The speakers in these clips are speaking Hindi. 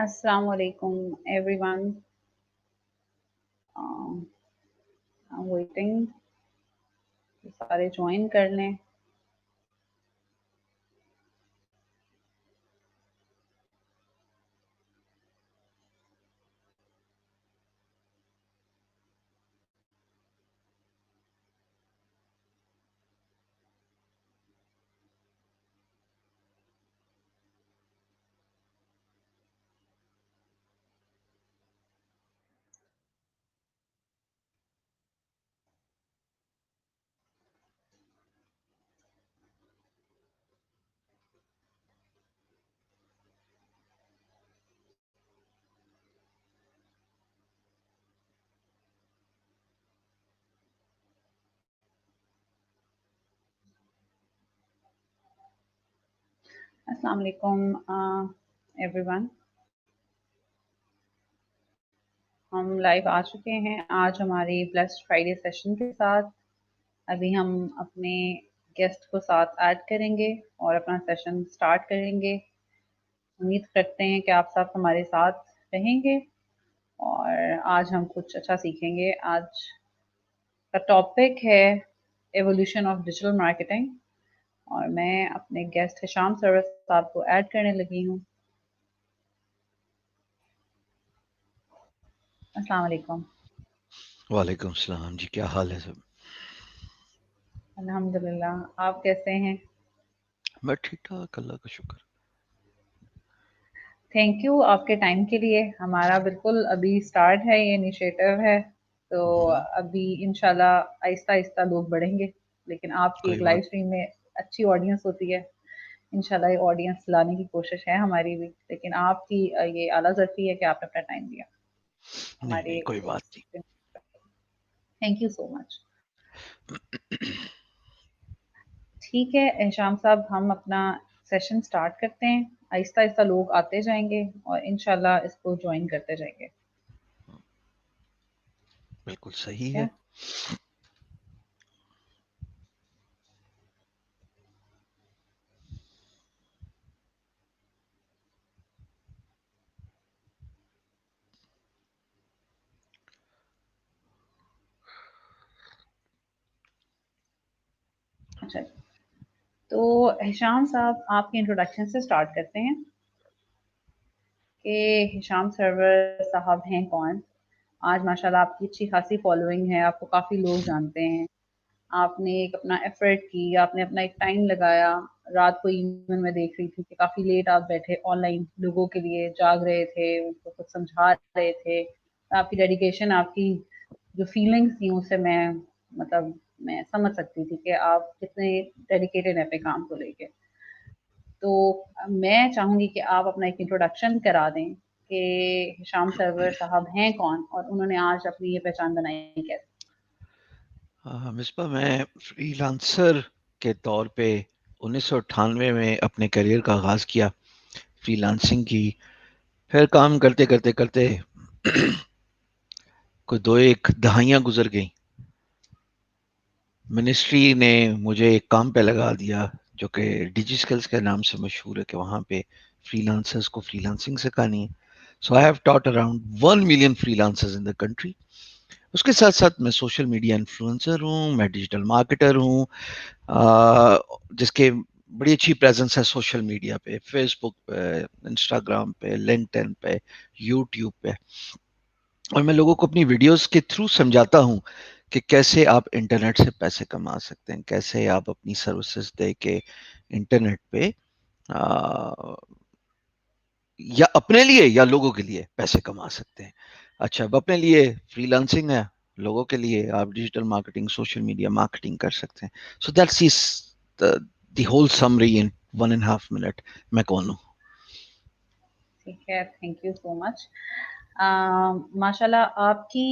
Assalamu alaikum, everyone. Um, I'm waiting कि सारे join कर लें. Assalamu alaikum, everyone. हम लाइव आ चुके हैं आज हमारी ब्लेस्ड फ्राइडे सेशन के साथ. अभी हम अपने गेस्ट को साथ ऐड करेंगे और अपना सेशन स्टार्ट करेंगे. उम्मीद करते हैं कि आप सब हमारे साथ रहेंगे और आज हम कुछ अच्छा सीखेंगे. आज का टॉपिक है एवोल्यूशन ऑफ डिजिटल मार्केटिंग और मैं अपने गेस्ट हिशाम सरवर साहब को ऐड करने लगी हूँ. अस्सलाम वालेकुम. वालेकुम सलाम जी, क्या हाल है सब? अल्हम्दुलिल्लाह, आप कैसे हैं? मैं ठीक ठाक, अल्लाह का शुक्र. थैंक यू आपके टाइम के लिए. हमारा बिल्कुल अभी स्टार्ट है, ये इनिशिएटिव है, तो हम्म, अभी इंशाल्लाह आहिस्ता आहिस्ता लोग बढ़ेंगे. लेकिन आपकी कोई एक लाइव बात स्ट्रीम में अच्छी ऑडियंस होती है. इंशाल्लाह ये ऑडियंस लाने की कोशिश है हमारी भी. लेकिन आपकी ये आला ज़र्फ़ी है कि आपने अपना टाइम दिया नहीं हमारे. नहीं, कोई बात नहीं. Thank you so much. ठीक है हिशाम साहब, हम अपना सेशन स्टार्ट करते हैं. आहिस्ता आहिस्ता लोग आते जाएंगे और इंशाल्लाह इसको ज्वाइन करते जाएंगे. बिल्कुल सही क्या? है. अच्छा, तो हिशाम साहब आपके इंट्रोडक्शन से स्टार्ट करते हैं कि हिशाम सरवर साहब हैं कौन. आज माशाल्लाह आपकी अच्छी खासी फॉलोइंग है, आपको काफ़ी लोग जानते हैं. आपने एक अपना एफर्ट की, आपने अपना एक टाइम लगाया. रात को इवन मैं देख रही थी कि काफ़ी लेट आप बैठे ऑनलाइन लोगों के लिए जाग रहे थे, उनको कुछ समझा रहे थे. आपकी डेडिकेशन, आपकी जो फीलिंग्स थी उससे मतलब मैं समझ सकती थी कि आप कितने डेडिकेटेड हैं अपने काम को लेके. तो मैं चाहूँगी कि आप अपना एक इंट्रोडक्शन करा दें कि हिशाम सरवर साहब हैं कौन और उन्होंने आज अपनी ये पहचान बनाई कैसे. मिसबा, मैं फ्रीलांसर के तौर पे 1998 में अपने करियर का आगाज़ किया. फ्रीलांसिंग की, फिर काम करते करते करते कोई दो एक दहाइयाँ गुजर गई. मिनिस्ट्री ने मुझे एक काम पे लगा दिया जो कि डिजी स्किल्स के नाम से मशहूर है, कि वहाँ पे फ्रीलांसर्स को फ्रीलांसिंग सिखानी है. So I have taught around 1 million freelancers in the country. उसके साथ साथ मैं सोशल मीडिया इन्फ्लुएंसर हूँ, मैं डिजिटल मार्केटर हूँ, जिसके बड़ी अच्छी प्रेजेंस है सोशल मीडिया पे, फेसबुक पे, इंस्टाग्राम पे, लिंक्डइन पे, यूट्यूब पे. और मैं लोगों को अपनी वीडियोस के थ्रू समझाता हूँ कि कैसे आप इंटरनेट से पैसे कमा सकते हैं, कैसे आप अपनी सर्विसेज दे के इंटरनेट पे आ, या अपने लिए या लोगों के लिए पैसे कमा सकते हैं. अच्छा, अब अपने लिए फ्रीलांसिंग है, लोगों के लिए आप digital marketing, social media marketing कर सकते हैं. So that's is the whole summary in 1.5 minute. मैं कौन हूँ? ठीक है, थैंक यू सो मच. माशाल्लाह आपकी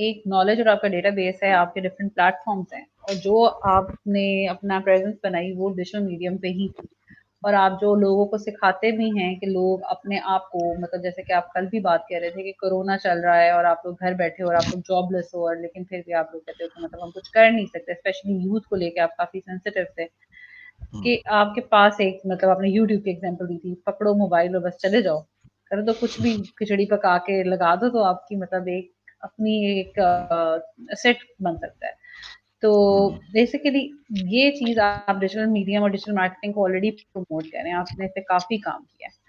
एक नॉलेज और आपका डेटाबेस है, आपके डिफरेंट प्लेटफॉर्म्स हैं और जो आपने अपना प्रेजेंस बनाई वो डिजिटल मीडियम पे ही थी. और आप जो लोगों को सिखाते भी हैं कि लोग अपने आप को, मतलब जैसे कि आप कल भी बात कर रहे थे कि कोरोना चल रहा है और आप लोग घर बैठे हो और आप लोग जॉबलेस हो, और लेकिन फिर भी आप लोग कहते हो कि मतलब हम कुछ कर नहीं सकते. स्पेशली यूथ को लेके आप काफ़ी सेंसिटिव थे कि आपके पास एक, मतलब आपने यूट्यूब की एग्जांपल दी थी, पकड़ो मोबाइल और बस चले जाओ. करो तो कुछ भी खिचड़ी पका के लगा दो तो आपकी मतलब एक अपनी एक सेट बन सकता है। तो बेसिकली ये चीज़ आप डिजिटल मीडियम और डिजिटल मार्केटिंग को ऑलरेडी प्रमोट कर रहे हैं, आपने इस पे काफ़ी काम किया है।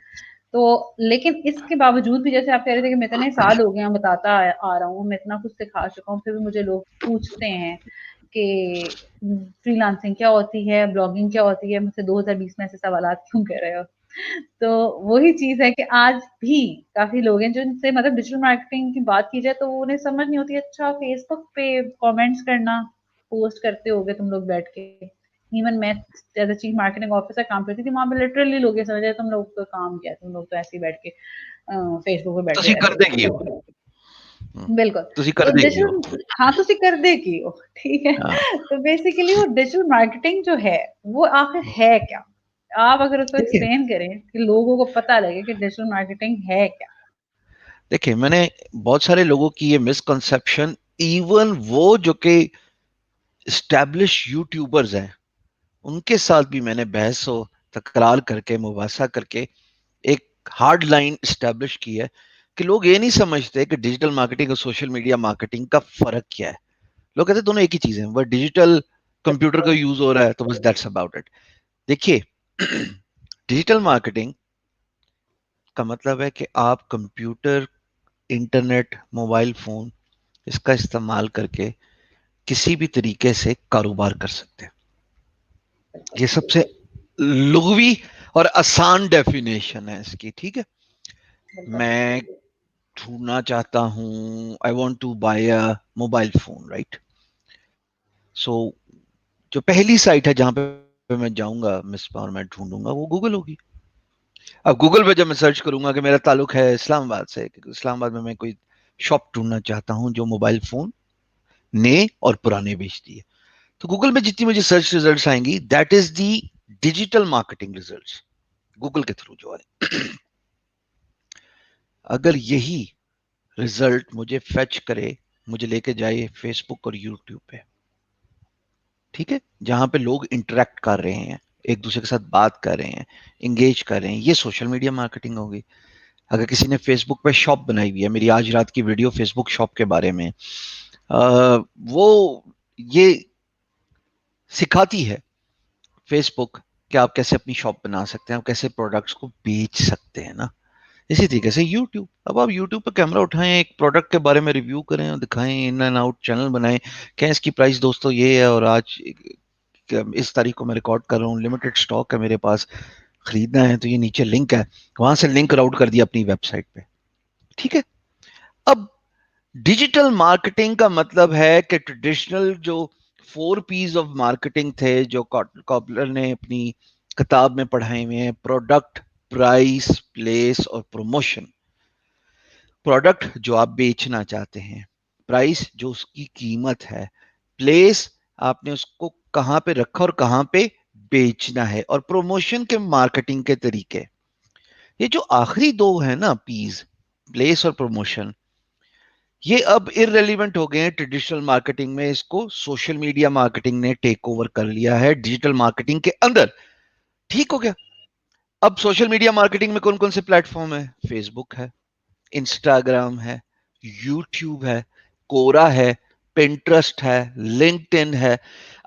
तो लेकिन इसके बावजूद भी जैसे आप कह रहे थे कि मैं इतने साल हो गए हैं बताता आ रहा हूँ, मैं इतना कुछ सिखा चुका हूँ, फिर भी मुझे लोग पूछते हैं कि फ्रीलांसिंग क्या होती है, ब्लॉगिंग क्या होती है? मुझसे 2020 में ऐसे सवालात क्यों कर रहे हो? तो वही चीज़ है कि आज भी काफ़ी लोग हैं जिनसे मतलब डिजिटल मार्केटिंग की बात की जाए तो उन्हें समझ नहीं होती, अच्छा फेसबुक पे कमेंट्स करना, पोस्ट करते होगे तुम लोग बैठ के। इवन मैं as a chief marketing officer काम करती थी, वहाँ पे लिटरली लोग ये समझ रहे तुम लोग का काम क्या है? तुम लोग तो ऐसे ही बैठ के फेसबुक पे बैठे ਤੁਸੀਂ रहते ਕਰਦੇ ਕੀ ਹੋ हो। बिल्कुल, ਤੁਸੀਂ तो ਕਰਦੇ ਕੀ ਹੋ डिजिटल हाँ, ਤੁਸੀਂ ਕਰਦੇ ਕੀ हो? ठीक है? हाँ तो बेसिकली वो डिजिटल मार्केटिंग जो है, वो आखिर है क्या? आप अगर उसको देखिए एक्सप्लेन करें कि लोगों को पता लगे कि डिजिटल मार्केटिंग है क्या? देखिए मैंने बहुत सारे लोगों की ये मिसकंसेप्शन, इवन वो जो कि स्टैब्लिश यूट्यूबर्स हैं उनके साथ भी मैंने बहस और तकरार करके मुबासा करके एक हार्ड लाइन स्टैब्लिश की है कि लोग ये नहीं समझते कि डिजिटल मार्केटिंग और सोशल मीडिया मार्केटिंग का फर्क क्या है। लोग कहते हैं दोनों एक ही चीज है, वह डिजिटल कंप्यूटर का यूज हो रहा है तो बस दैट्स अबाउट इट। देखिए डिजिटल मार्केटिंग का मतलब है कि आप कंप्यूटर, इंटरनेट, मोबाइल फोन इसका इस्तेमाल करके किसी भी तरीके से कारोबार कर सकते हैं। बिल्कुल, ये सबसे लघुवी और आसान डेफिनेशन है इसकी, ठीक है। बिल्कुल, मैं ढूंढना चाहता हूं, I want to buy a mobile phone, right. So जो पहली साइट है जहां पे मैं जाऊंगा मिसबा और मैं ढूंढूंगा वो गूगल होगी। अब गूगल पे जब मैं सर्च करूंगा कि मेरा ताल्लुक है इस्लामाबाद से, इस्लामाबाद में मैं कोई शॉप ढूंढना चाहता हूं जो मोबाइल फोन नए और पुराने बेचती है, तो गूगल में जितनी मुझे सर्च रिजल्ट्स आएंगी that is the digital marketing results, Google के थ्रू जो है। अगर यही रिजल्ट मुझे फेच करे, मुझे लेके जाए फेसबुक और यूट्यूब पे, ठीक है, जहां पे लोग इंटरेक्ट कर रहे हैं, एक दूसरे के साथ बात कर रहे हैं, इंगेज कर रहे हैं, ये सोशल मीडिया मार्केटिंग होगी। अगर किसी ने फेसबुक पे शॉप बनाई हुई है, मेरी आज रात की वीडियो फेसबुक शॉप के बारे में, वो ये सिखाती है फेसबुक कि आप कैसे अपनी शॉप बना सकते हैं, आप कैसे प्रोडक्ट्स को बेच सकते हैं ना। इसी तरीके से यूट्यूब, अब आप यूट्यूब पर कैमरा उठाएं, एक प्रोडक्ट के बारे में रिव्यू करें और दिखाएं, इन एंड आउट चैनल बनाएं, क्या इसकी प्राइस दोस्तों ये है और आज इस तारीख को मैं रिकॉर्ड कर रहा हूँ, लिमिटेड स्टॉक है मेरे पास, खरीदना है तो ये नीचे लिंक है, वहां से लिंक राउट कर दिया अपनी वेबसाइट पे, ठीक है। अब डिजिटल मार्केटिंग का मतलब है कि ट्रेडिशनल जो 4 P's ऑफ मार्केटिंग थे जो कॉपलर ने अपनी किताब में पढ़ाए हुए हैं, प्रोडक्ट, प्राइस, प्लेस और प्रमोशन। प्रोडक्ट जो आप बेचना चाहते हैं, प्राइस जो उसकी कीमत है, प्लेस आपने उसको कहां पे रखा और कहां पे बेचना है, और प्रमोशन के मार्केटिंग के तरीके। ये जो आखिरी दो है ना पीज, प्लेस और प्रमोशन, ये अब इररेलेवेंट हो गए हैं ट्रेडिशनल मार्केटिंग में, इसको सोशल मीडिया मार्केटिंग ने टेक ओवर कर लिया है डिजिटल मार्केटिंग के अंदर, ठीक हो गया। अब सोशल मीडिया मार्केटिंग में कौन कौन से प्लेटफॉर्म है? फेसबुक है, इंस्टाग्राम है, यूट्यूब है, कोरा है, पिंटरेस्ट है, लिंक्डइन है।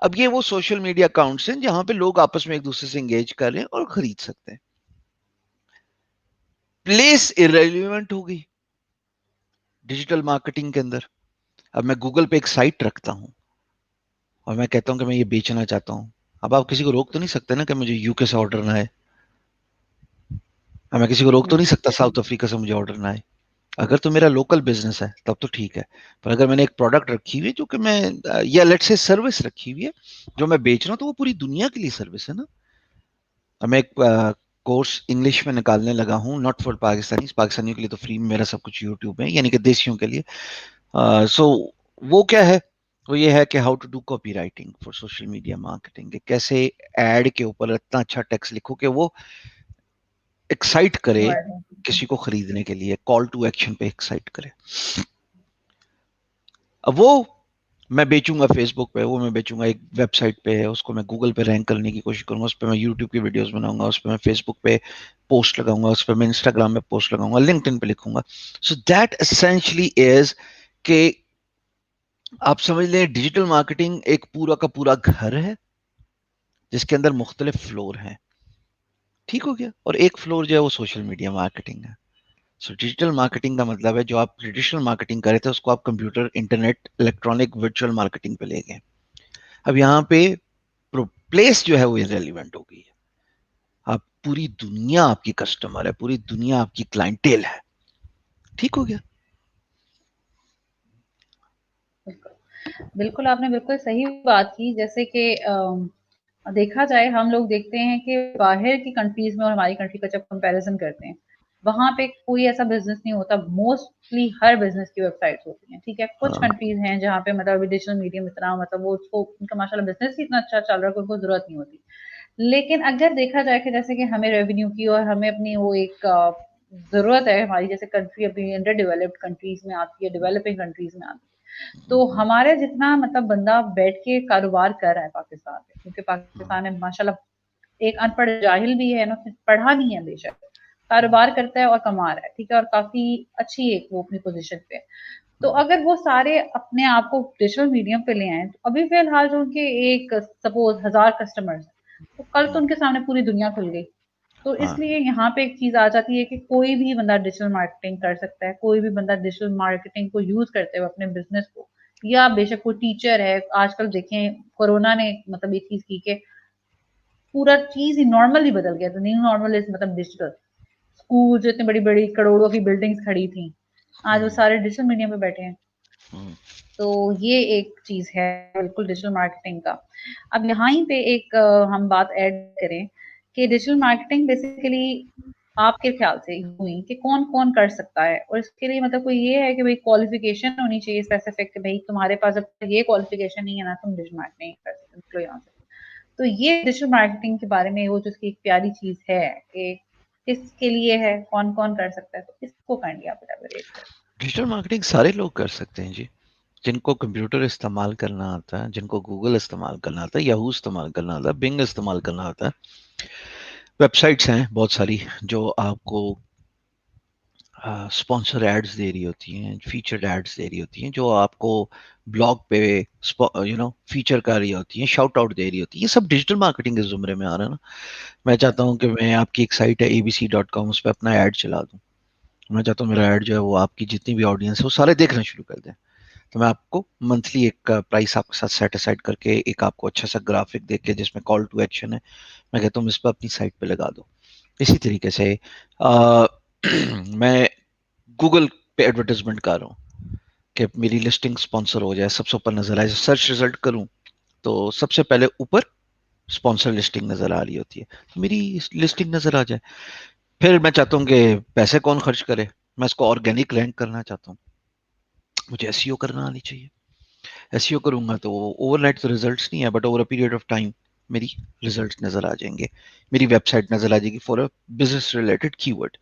अब ये वो सोशल मीडिया अकाउंट्स हैं जहां पे लोग आपस में एक दूसरे से एंगेज कर रहे हैं और खरीद सकते हैं। प्लेस इररेलेवेंट हो गई डिजिटल मार्केटिंग के अंदर। अब मैं गूगल पे एक साइट रखता हूं और मैं कहता हूं कि मैं ये बेचना चाहता हूं, अब आप किसी को रोक तो नहीं सकते ना कि मुझे यूके से ऑर्डर ना आए। अब मैं किसी को रोक तो हुँ, नहीं सकता साउथ अफ्रीका से मुझे ऑर्डर ना आए। अगर तो मेरा लोकल बिजनेस है तब तो ठीक है, पर अगर मैंने एक प्रोडक्ट रखी हुई है जो कि मैं, या लेट्स से सर्विस रखी हुई है जो मैं बेच रहा हूं, तो वो पूरी दुनिया के लिए सर्विस है ना। अब मैं एक कोर्स इंग्लिश में निकालने लगा हूँ, नॉट फॉर पाकिस्तानी, पाकिस्तानियों के लिए तो फ्री में मेरा सब कुछ यूट्यूब में, यानी कि देशियों के लिए। सो वो क्या है, वो ये है कि how to do copy writing for social media marketing, कैसे एड के ऊपर इतना अच्छा टेक्स्ट लिखो कि वो एक्साइट करे वर्ड किसी को खरीदने के लिए, कॉल टू एक्शन पे एक्साइट करे। अब वो मैं बेचूंगा फेसबुक पे, वो मैं बेचूंगा एक वेबसाइट पे है, उसको मैं गूगल पे रैंक करने की कोशिश करूंगा, उस पर मैं यूट्यूब की वीडियोस बनाऊंगा, उस पर मैं फेसबुक पे पोस्ट लगाऊंगा, उस पर मैं इंस्टाग्राम पे पोस्ट लगाऊंगा, लिंक्डइन पे लिखूंगा। सो दैट एसेंशियली इज के आप समझ लें डिजिटल मार्केटिंग एक पूरा का पूरा घर है जिसके अंदर मुख्तलिफ फ्लोर हैं। ठीक हो गया? और एक फ्लोर जो है वो सोशल मीडिया मार्केटिंग है। सो डिजिटल मार्केटिंग का मतलब है जो आप ट्रेडिशनल मार्केटिंग कर रहे थे उसको आप computer, internet, electronic, virtual marketing पे ले गए। अब यहाँ पे प्लेस जो है वो इरेलीवेंट हो गई है। आप पूरी दुनिया आपकी कस्टमर है, पूरी दुनिया आपकी क्लाइंटेल है। ठीक हो गया? बिल्कुल, आपने बिल्कुल सही बात की। जैसे कि देखा जाए, हम लोग देखते हैं कि बाहर की कंट्रीज़ में और हमारी कंट्री का जब कंपैरिज़न करते हैं, वहाँ पे कोई ऐसा बिज़नेस नहीं होता। मोस्टली हर बिज़नेस की वेबसाइट्स होती हैं, ठीक है? कुछ हाँ, कंट्रीज़ हैं जहाँ पे मतलब डिजिटल मीडियम इतना मतलब वो उसको उनका माशाल्लाह बिज़नेस ही इतना अच्छा चल रहा है कि उनको ज़रूरत नहीं होती। लेकिन अगर देखा जाए कि जैसे कि हमें रेवेन्यू की और हमें अपनी वो एक ज़रूरत है, हमारी जैसे कंट्री अभी अंडर डेवलप्ड कंट्रीज़ में आती है, डेवलपिंग कंट्रीज़ में आती है। तो हमारे जितना मतलब बंदा बैठ के कारोबार कर रहा है पाकिस्तान में, क्योंकि पाकिस्तान में माशाल्लाह एक अनपढ़ जाहिल भी है ना, पढ़ा नहीं है बेशक, कारोबार करता है और कमा रहा है, ठीक है? और काफ़ी अच्छी एक वो अपनी पोज़ीशन पे है। तो अगर वो सारे अपने आप को डिजिटल मीडियम पे ले आएँ, तो अभी फ़िलहाल जो उनके एक सपोज़ 1000 कस्टमर्स हैं, तो कल तो उनके सामने पूरी दुनिया खुल गई। तो हाँ, इसलिए यहाँ पे एक चीज़ आ जाती है कि कोई भी बंदा डिजिटल मार्केटिंग कर सकता है, कोई भी बंदा डिजिटल मार्केटिंग को यूज़ करते हुए अपने बिज़नेस को, या बेशक कोई टीचर है, आजकल देखें कोरोना ने मतलब ये चीज़ की कि पूरा चीज़ ही नॉर्मल ही बदल गया। तो न्यू नॉर्मल इज़ मतलब डिजिटल। स्कूल जो इतनी बड़ी-बड़ी करोड़ों की बिल्डिंग्स खड़ी थी, आज वो सारे डिजिटल मीडियम पे बैठे हैं। तो ये एक चीज़ है बिल्कुल डिजिटल मार्केटिंग का। अब यहाँ ही पे एक हम बात ऐड करें कि डिजिटल मार्केटिंग बेसिकली आपके ख़्याल से हुई कि कौन-कौन कर सकता है? और इसके लिए मतलब कोई ये है कि भई क्वालिफ़िकेशन होनी चाहिए स्पेसिफ़िक कि भई तुम्हारे पास जब तक ये क्वालिफ़िकेशन नहीं है ना, तुम डिजिटल मार्केटिंग नहीं कर सकते, निकलो यहाँ से। तो ये डिजिटल मार्केटिंग के बारे में वो जो उसकी एक प्यारी चीज़ है कि किसके लिए है, कौन-कौन कर सकता है? तो इसको काइंडली आप इलैबोरेट करें। डिजिटल मार्केटिंग सारे लोग कर सकते हैं जी। जिनको कंप्यूटर इस्तेमाल करना आता है, जिनको गूगल इस्तेमाल करना आता है, याहू इस्तेमाल करना आता है, बिंग इस्तेमाल करना आता है। वेबसाइट्स हैं बहुत सारी जो आपको स्पॉन्सर एड्स दे रही होती हैं, फीचर्ड एड्स दे रही होती हैं, जो आपको ब्लॉग पे फीचर कर रही होती हैं, शाउट आउट दे रही होती है। ये सब डिजिटल मार्केटिंग के ज़ुमरे में आ रहा है ना। मैं चाहता हूँ कि मैं आपकी एक साइट है abc.com, उस पर अपना ऐड चला दूँ। मैं चाहता हूँ मेरा ऐड जो है वो आपकी जितनी भी ऑडियंस है वो सारे देखना शुरू कर दें। तो मैं आपको मंथली एक प्राइस आपके साथ सेट असाइड करके एक आपको अच्छा सा ग्राफिक देख के जिसमें कॉल टू एक्शन है, मैं कहता हूँ इस पर अपनी साइट पे लगा दो। इसी तरीके से मैं गूगल पे एडवर्टाइजमेंट कर रहा हूँ कि मेरी लिस्टिंग स्पॉन्सर हो जाए, सबसे ऊपर नजर आए। सर्च रिजल्ट करूँ तो सबसे पहले ऊपर स्पॉन्सर लिस्टिंग नजर आ रही होती है, तो मेरी लिस्टिंग नजर आ जाए। फिर मैं चाहता हूँ कि पैसे कौन खर्च करे, मैं इसको ऑर्गेनिक रैंक करना चाहता हूँ। मुझे एसईओ करना आनी चाहिए। एसईओ करूंगा तो ओवरनाइट तो रिजल्ट्स नहीं है, but over a period of time मेरी रिजल्ट्स नजर आ जाएंगे, मेरी वेबसाइट नजर आ जाएगी for a business related keyword.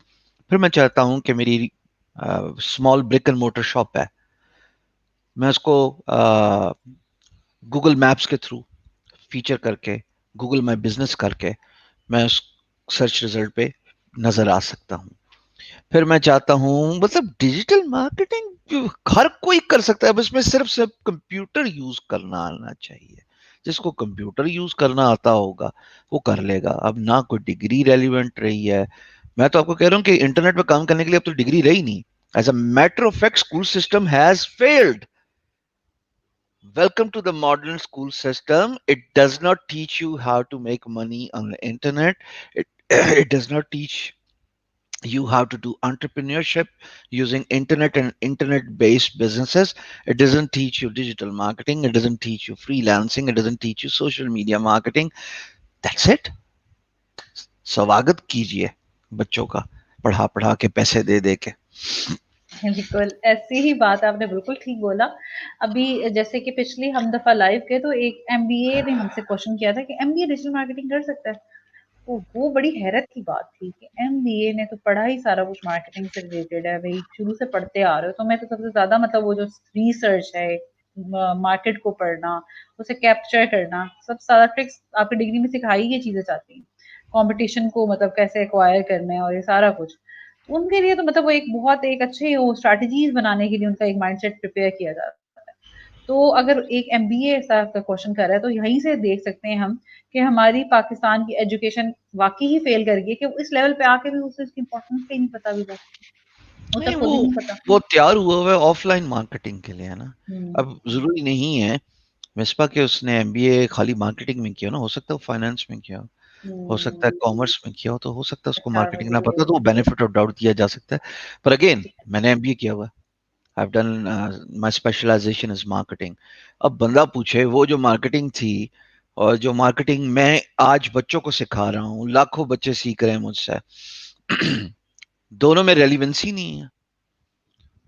फिर मैं चाहता हूँ कि मेरी small brick and motor shop है, मैं उसको गूगल मैप्स के थ्रू फीचर करके, गूगल माई बिजनेस करके मैं उस सर्च रिजल्ट पे नजर आ सकता हूँ। फिर मैं चाहता हूँ मतलब डिजिटल मार्केटिंग हर कोई कर सकता है, बस में सिर्फ सिर्फ कंप्यूटर यूज करना आना चाहिए। जिसको कंप्यूटर यूज करना आता होगा वो कर लेगा। अब ना कोई डिग्री रेलिवेंट रही है। मैं तो आपको कह रहा हूँ कि इंटरनेट पे काम करने के लिए अब तो डिग्री रही नहीं। As a matter of fact school system has failed. Welcome to the modern school system. It does not teach you how to make money on the internet. It does not teach you how to do entrepreneurship using internet and internet based businesses. It doesn't teach you digital marketing. It doesn't teach you freelancing. It doesn't teach you social media marketing. That's it. स्वागत कीजिए बच्चों का, पढ़ा पढ़ा के पैसे दे दे के। बिल्कुल, ऐसी ही बात आपने बिल्कुल ठीक बोला। अभी जैसे कि पिछली हम दफ़ा लाइव के तो एक एमबीए ने हमसे क्वेश्चन किया था कि एमबीए डिजिटल मार्केटिंग कर सकता है? तो वो बड़ी हैरत की बात थी कि एमबीए ने तो पढ़ा ही सारा कुछ मार्केटिंग से रिलेटेड है, भई शुरू से पढ़ते आ रहे हो। तो मैं तो सबसे ज़्यादा मतलब वो जो रिसर्च है, मार्केट को पढ़ना, उसे कैप्चर करना, सब सारा ट्रिक्स आपकी डिग्री में सिखाई ये चीज़ें जाती हैं। कॉम्पिटिशन को मतलब कैसे एक्वायर करना है और ये सारा कुछ। तो उनके लिए तो मतलब वो एक बहुत एक अच्छे वो स्ट्रैटेजीज़ बनाने के लिए उनका एक माइंडसेट प्रिपेयर किया जाता है। तो अगर एक एमबीए ऐसा आपका क्वेश्चन कर रहा है तो यहीं से देख सकते हैं हम कि हमारी पाकिस्तान की एजुकेशन वाक़ई ही फेल कर गई है कि वो इस लेवल पे आके भी उसे इसकी इम्पोर्टेंस का ही नहीं पता अभी तक। उसे नहीं, खुद वो ही नहीं पता। वो तैयार हुआ हुआ है ऑफलाइन मार्केटिंग के लिए, है ना। हुँ, अब जरूरी नहीं है मिसपा के उसने एमबीए खाली मार्केटिंग में किया ना, हो सकता है वो फाइनेंस में किया हो सकता है हुँ, कॉमर्स में किया हो, तो हो सकता है उसको एचआर में मार्केटिंग भी ना किया पता, जा तो वो सकता बेनिफिट ऑफ डाउट दिया जा सकता है। पर अगेन, है। मैंने एमबीए किया हुआ है, I have done, my specialisation is marketing. अब बंदा पूछे वो जो मार्केटिंग थी और जो मार्केटिंग मैं आज बच्चों को सिखा रहा हूँ, लाखों बच्चे सीख रहे हैं मुझसे, दोनों में रेलिवेंसी नहीं है।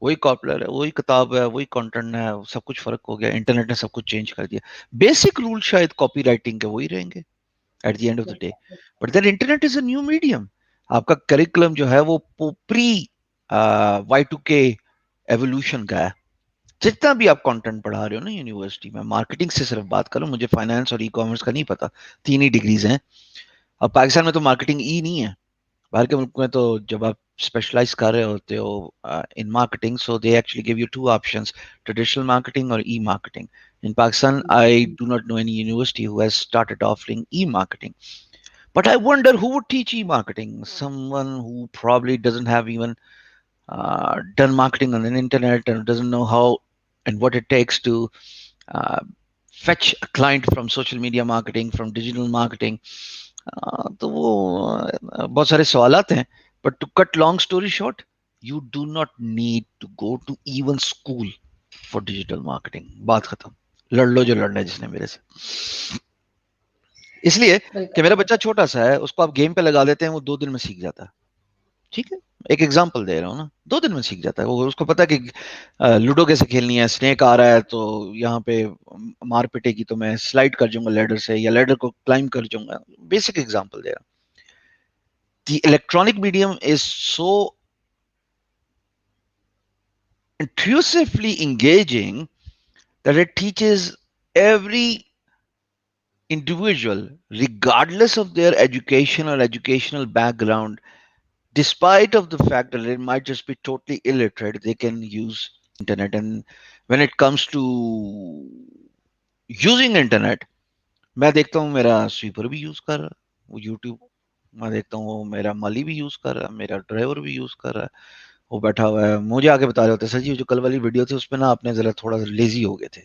वही कॉपलर है, वही किताब है, वही कंटेंट है, सब कुछ फर्क हो गया, इंटरनेट ने सब कुछ चेंज कर दिया। बेसिक रूल शायद कॉपी राइटिंग के वही रहेंगे at the end of the day, बिल्कुल, but then internet is a new medium. आपका करिकुलम जो है वो प्री Y2K एवोल्यूशन का है। जितना भी आप कंटेंट पढ़ा रहे हो ना यूनिवर्सिटी में, मार्केटिंग से सिर्फ बात करो, मुझे फाइनेंस और ई कॉमर्स का नहीं पता, तीन ही डिग्रीज हैं। अब पाकिस्तान में तो मार्केटिंग ई नहीं है, बाहर के मुल्क में तो जब आप स्पेशलाइज कर रहे होते हो in marketing, so they actually give you two options, traditional marketing और ई marketing. In Pakistan, I do not know any university who has started offering e-marketing. But I wonder who would teach e-marketing? Someone who probably doesn't have even done marketing on the internet and doesn't know how and what it takes to uh, fetch a client from social media marketing, from digital marketing. तो वो बहुत सारे सवालात हैं, but to cut long story short, you do not need to go to even school for digital marketing. बात खत्म, लड़ लो जो लड़ना है जिसने मेरे से। इसलिए कि बिल्कुल। मेरा बच्चा छोटा सा है, उसको आप गेम पे लगा देते हैं, वो 2 दिन में सीख जाता है। ठीक है, एक एग्जाम्पल दे रहा हूँ ना, 2 दिन में सीख जाता है वो। उसको पता है कि लूडो कैसे खेलनी है, स्नेक आ रहा है तो यहाँ पे मार पिटेगी तो मैं स्लाइड कर जाऊंगा लेडर से, या लेडर को क्लाइंब कर जाऊंगा। बेसिक एग्जाम्पल दे रहा हूँ। The electronic medium is so intrusively engaging that it teaches every individual, regardless of their education or educational background, despite of the fact that they might just be totally illiterate, they can use internet. And when it comes to using internet, मैं देखता हूँ मेरा स्वीपर भी यूज कर रहा है वो यूट्यूब, मैं देखता हूँ मेरा माली भी यूज कर रहा है, मेरा ड्राइवर भी यूज कर रहा है। वो बैठा हुआ है, मुझे आके बता रहे होते, सर जी जो कल वाली वीडियो थी उसमें ना आपने जरा थोड़ा लेजी हो गए थे।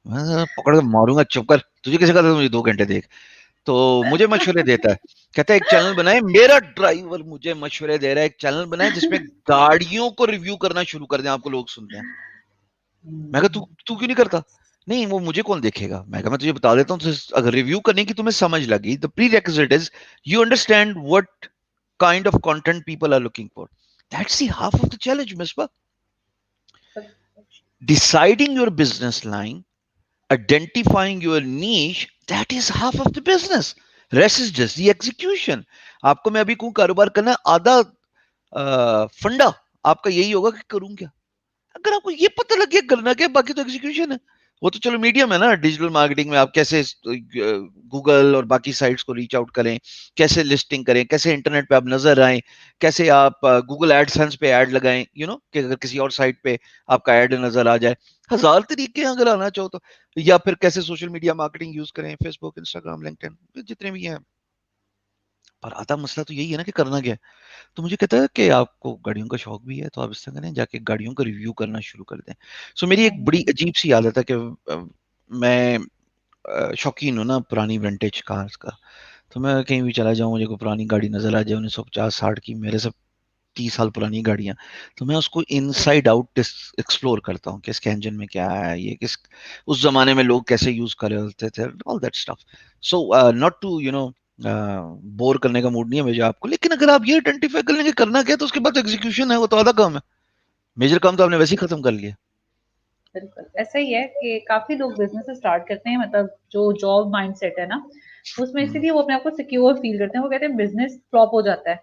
मैं जरा पकड़ के मारूंगा, चुप कर, तुझे किसी का था, मुझे 2 घंटे देख। तो मुझे मशवरे देता है, कहता है एक चैनल बनाए, मेरा ड्राइवर मुझे मशवरे दे रहा है एक चैनल बनाए जिसमें गाड़ियों को रिव्यू करना शुरू कर दें, आपको लोग सुनते हैं। मैं कहा तू तू क्यों नहीं करता? नहीं वो मुझे कौन देखेगा। मैं कहा मैं तुझे बता देता हूँ, अगर रिव्यू करने की तुम्हें समझ लगी, the prerequisite is you understand what kind of content people are looking for. That's the half of the challenge Misba. Deciding your business line, identifying your niche, that is half of the business. Rest is just the execution. आपको मैं अभी कहूँ कारोबार करना है, आधा फंडा आपका यही होगा कि करूं क्या। अगर आपको ये पता लग गया करना क्या, बाकी तो एग्जीक्यूशन है। वो तो चलो मीडियम है ना, डिजिटल मार्केटिंग में आप कैसे गूगल और बाकी साइट्स को रीच आउट करें, कैसे लिस्टिंग करें, कैसे इंटरनेट पे आप नजर आए, कैसे आप गूगल एडसेंस पे ऐड लगाएं, कि अगर किसी और साइट पे आपका ऐड नजर आ जाए। हजार तरीके हैं अगर आना चाहो तो। या फिर कैसे सोशल मीडिया मार्केटिंग यूज करें, फेसबुक, इंस्टाग्राम, लिंक्डइन, जितने भी हैं। पर आधा मसला तो यही है ना कि करना क्या है। तो मुझे कहता है कि आपको गाड़ियों का शौक भी है तो आप इस तरह करें, जाके गाड़ियों का रिव्यू करना शुरू कर दें। सो मेरी एक बड़ी अजीब सी आदत है कि मैं शौकीन हूँ ना पुरानी विंटेज कार्स का। तो मैं कहीं भी चला जाऊँ, मुझे कोई पुरानी गाड़ी नजर आ जाए 1950-60 की, मेरे सब 30 साल पुरानी गाड़ियां, तो मैं उसको इनसाइड आउट एक्सप्लोर करता हूँ कि इसके इंजन में क्या है, ये किस उस जमाने में लोग कैसे यूज कर रहे होते थे, all that stuff. So not to bore करने का मूड नहीं है मुझे आपको, लेकिन अगर आप ये आइडेंटिफाई कर लेंगे करना क्या है, तो उसके बाद एग्जीक्यूशन है, वो तो आधा काम है। मेजर काम तो आपने वैसे ही खत्म कर लिया। बिल्कुल, ऐसा ही है कि काफ़ी लोग बिज़नेस स्टार्ट करते हैं मतलब जो जॉब माइंडसेट है ना, उसमें हम्म। इसीलिए वो अपने आप को सिक्योर फ़ील करते हैं। वो कहते हैं बिज़नेस फ्लॉप हो जाता है,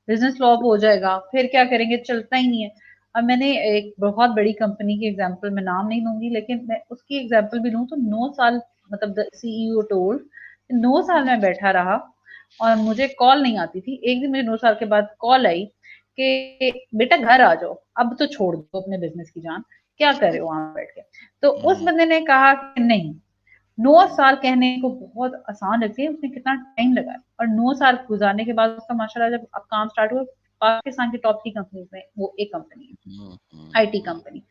बिज़नेस फ्लॉप हो जाएगा, फिर क्या करेंगे चलता ही नहीं है। अब मैंने एक बहुत बड़ी कंपनी की एग्जांपल, मैं नाम नहीं लूँगी, लेकिन मैं उसकी एग्जांपल भी लूँ तो 9 साल, मतलब द सीईओ टोल्ड 9 साल मैं बैठा रहा और मुझे कॉल नहीं आती थी। एक दिन मुझे 9 साल के बाद कॉल आई कि बेटा घर आ जाओ, अब तो छोड़ दो अपने बिज़नेस की जान, क्या कर रहे हो वहाँ बैठ के? तो उस बंदे ने कहा कि नहीं, 9 साल कहने को बहुत आसान लगती है, उसने कितना टाइम लगाया और 9 साल गुज़ारने के बाद उसका माशाल्लाह जब अब काम स्टार्ट हुआ, पाकिस्तान की टॉप 3 कंपनीज़ में वो एक कंपनी है, आईटी कंपनी।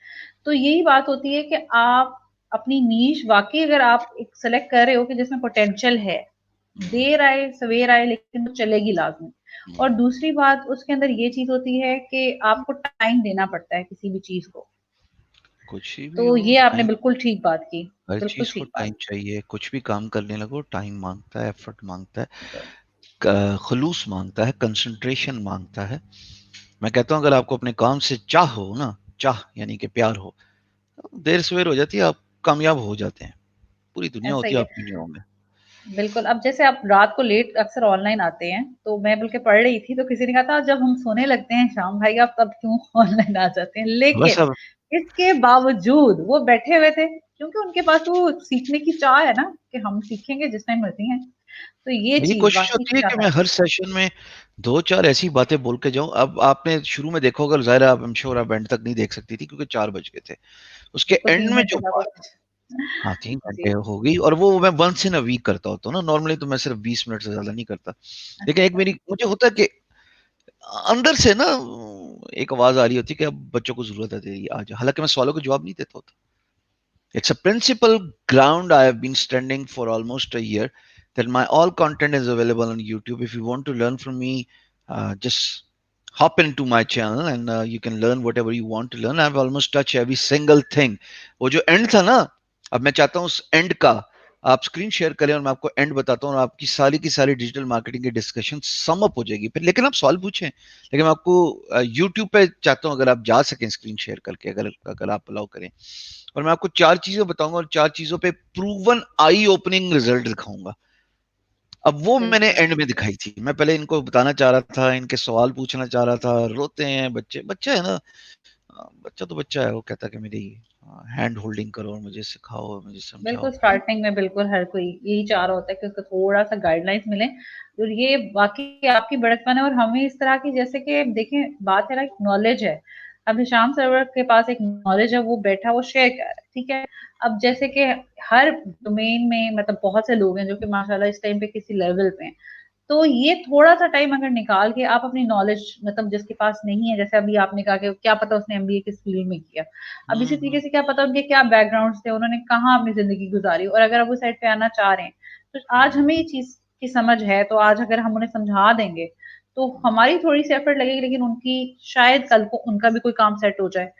तो यही बात होती है कि आप अपनी नीश वाक़ई अगर आप एक सेलेक्ट कर रहे हो कि जिसमें पोटेंशियल है, देर आए, सवेर आए, लेकिन वो चलेगी लाज़मी। और दूसरी बात उसके अंदर ये चीज़ होती है कि आपको टाइम देना पड़ता है किसी भी चीज़ को। कुछ भी तो हो ये आपने टाइम, बिल्कुल ठीक बात की, हर बिल्कुल चीज को ठीक बात टाइम चाहिए। कुछ भी काम करने लगो टाइम मांगता है, एफर्ट मांगता है, की। खलूस मांगता है, कंसंट्रेशन मांगता है। मैं कहता हूँ अगर आपको अपने काम से चाह हो ना, चाह यानी कि प्यार हो, तो देर सवेर हो जाती है, आप कामयाब हो जाते हैं। पूरी दुनिया ऐसा होती ही है है। आपकी निगाहों में। बिल्कुल, अब जैसे आप रात को लेट अक्सर ऑनलाइन आते हैं, तो मैं बल्कि पढ़ रही थी, तो किसी ने कहा था जब हम सोने लगते हैं शाम भाई आप तब क्यों ऑनलाइन आ जाते हैं? बस लेकिन अब इसके बावजूद वो बैठे हुए थे, क्योंकि उनके पास वो सीखने की चाह है ना कि हम सीखेंगे जिस टाइम मर्ज़ी है। तो ये मेरी चीज़ कोशिश वाक़ई होती है क्या कि मैं था। हर सेशन में 2-4 ऐसी बातें बोल के जाऊँ। अब आपने शुरू में देखा होगा, ज़ाहिर है आप, आई एम श्योर आप एंड तक नहीं देख सकती थी क्योंकि 4 बज गए थे। उसके उसको एंड 3 में जो घंटे था बात, कुछ। हाँ 3 घंटे जी, हो गई, और वो मैं वन्स इन अ वीक करता होता हूँ ना, नॉर्मली तो मैं सिर्फ 20 मिनट से ज़्यादा नहीं करता। लेकिन एक अच्छा, मेरी मुझे होता है कि अंदर से ना एक आवाज़ आ रही होती है कि अब बच्चों को ज़रूरत है तेरी, आ जा। हालाँकि मैं सवालों के जवाब नहीं देता होता। It's a principal ground I have been standing for almost a year, that my all content is available on YouTube. If you want to learn from me, just hop into my channel and you can learn whatever you want to learn. I've almost touched every single thing. वो जो एंड था ना, अब मैं चाहता हूँ उस एंड का आप स्क्रीन शेयर करें और मैं आपको एंड बताता हूँ, और आपकी सारी की सारी डिजिटल मार्केटिंग की डिस्कशन सम अप हो जाएगी फिर। लेकिन आप सवाल पूछें, लेकिन मैं आपको यूट्यूब पे चाहता हूँ अगर आप जा सकें स्क्रीन शेयर करके, अगर अगर आप अलाउ करें, और मैं आपको 4 चीजें बताऊंगा और 4 चीजों पे प्रूवन आई ओपनिंग रिजल्ट दिखाऊंगा। अब वो मैंने बिल्कुल। एंड में दिखाई थी। मैं पहले इनको बताना चाह रहा था, इनके सवाल पूछना चाह रहा था। रोते हैं बच्चे, बच्चा है ना, बच्चा तो बच्चा है, वो कहता है कि मेरी हैंड होल्डिंग करो और मुझे सिखाओ, मुझे बिल्कुल, समझाओ। स्टार्टिंग में बिल्कुल हर कोई यही चाह रहा होता है कि उसको थोड़ा-सा गाइडलाइंस मिले। और ये वाक़ई आपकी बड़कपन है और हमें इस तरह की, जैसे कि देखें बात है ना, नॉलेज है। अब हिशाम सर्वर के पास एक नॉलेज है, वो बैठा वो शेयर कर रहा है, ठीक है? अब जैसे कि हर डोमेन में मतलब बहुत से लोग हैं जो कि माशाल्लाह इस टाइम पे किसी लेवल पे हैं। तो ये थोड़ा-सा टाइम अगर निकाल के आप अपनी नॉलेज, मतलब जिसके पास नहीं है, जैसे अभी आपने कहा कि क्या पता उसने एमबीए किस फील्ड में किया। अब इसी तरीके से क्या पता उनके क्या बैकग्राउंड्स थे, उन्होंने कहाँ अपनी ज़िंदगी गुज़ारी, और अगर आप उस साइड पे आना चाह रहे हैं, तो आज हमें ये चीज़ की समझ है, तो आज अगर हम उन्हें समझा देंगे, तो हमारी थोड़ी-सी एफर्ट लगेगी, लेकिन उनकी शायद कल को उनका भी कोई काम सेट हो जाए।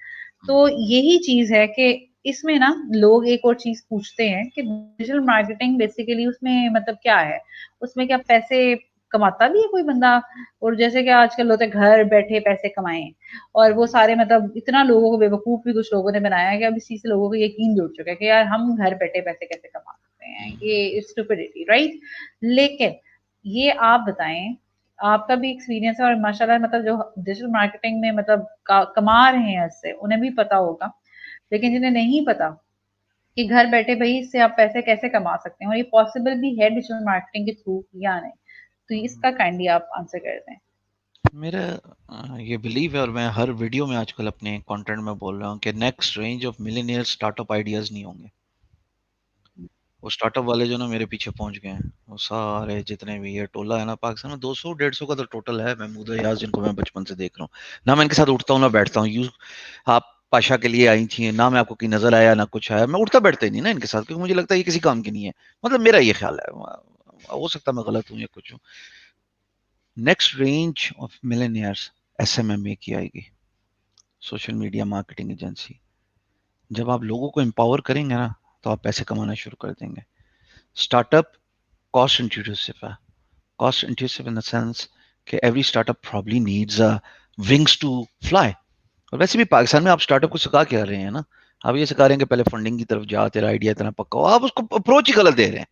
तो यही चीज़ है कि इसमें ना लोग एक और चीज़ पूछते हैं कि डिजिटल मार्केटिंग बेसिकली उसमें मतलब क्या है? उसमें क्या पैसे कमाता भी है कोई बंदा? और जैसे कि आजकल होता है घर बैठे पैसे कमाएँ, और वो सारे मतलब इतना लोगों को बेवकूफ़ भी कुछ लोगों ने बनाया है कि अब इस चीज़ से लोगों को यकीन भी उठ चुका है कि यार हम घर बैठे पैसे कैसे कमा सकते हैं? ये स्टुपिडिटी, राइट? लेकिन ये आप बताएँ, आपका भी एक्सपीरियंस है और माशाल्लाह मतलब जो डिजिटल मार्केटिंग में मतलब का कमा रहे हैं इससे, उन्हें भी पता होगा। लेकिन जिन्हें नहीं पता कि घर बैठे भई इससे आप पैसे कैसे कमा सकते हैं और ये पॉसिबल भी है डिजिटल मार्केटिंग के थ्रू या नहीं? तो इसका काइंडली आप आंसर कर दें। मेरा ये बिलीव है, और मैं हर वीडियो में आजकल अपने कंटेंट में बोल रहा हूँ कि next range of millionaire startup ideas नहीं होंगे। वो स्टार्टअप वाले जो ना मेरे पीछे पहुंच गए हैं, वो सारे जितने भी ये टोला है ना पाकिस्तान में, 200-150 का तो टोटल है। महमूदा याज, जिनको मैं बचपन से देख रहा हूँ ना, मैं इनके साथ उठता हूँ ना बैठता हूँ। यू आप पाशा के लिए आई थी ना, मैं आपको की नजर आया ना कुछ आया, मैं उठता बैठता ही नहीं ना इनके साथ, क्योंकि मुझे लगता है ये किसी काम की नहीं है। मतलब मेरा ये ख्याल है, हो सकता है मैं गलत हूँ या कुछ हूँ। नेक्स्ट रेंज ऑफ मिलेनियर्स एसएमएमए की आएगी, सोशल मीडिया मार्केटिंग एजेंसी। जब आप लोगों को एम्पावर करेंगे ना, तो आप पैसे कमाना शुरू कर देंगे। स्टार्टअप कॉस्ट इंट्यूसिव है। Cost intensive in the sense कि every startup probably needs wings to fly. और वैसे भी पाकिस्तान में आप स्टार्टअप को सिखा क्या रहे हैं ना, आप ये सिखा रहे हैं कि पहले फंडिंग की तरफ जा, तेरा आइडिया इतना पक्का हो। आप उसको अप्रोच ही गलत दे रहे हैं,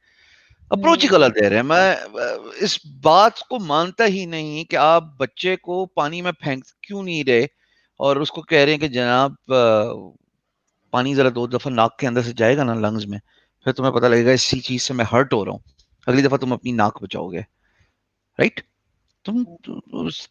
अप्रोच ही हुँ, गलत दे रहे हैं। मैं इस बात को मानता ही नहीं कि आप बच्चे को पानी में फेंक क्यों नहीं रहे। और उसको कह रहे हैं कि जनाब पानी जरा 2 दफा नाक के अंदर से जाएगा ना लंग्स में, फिर तुम्हें पता लगेगा इसी चीज से मैं हर्ट हो रहा हूँ, अगली दफा तुम अपनी नाक बचाओगे। राइट? तुम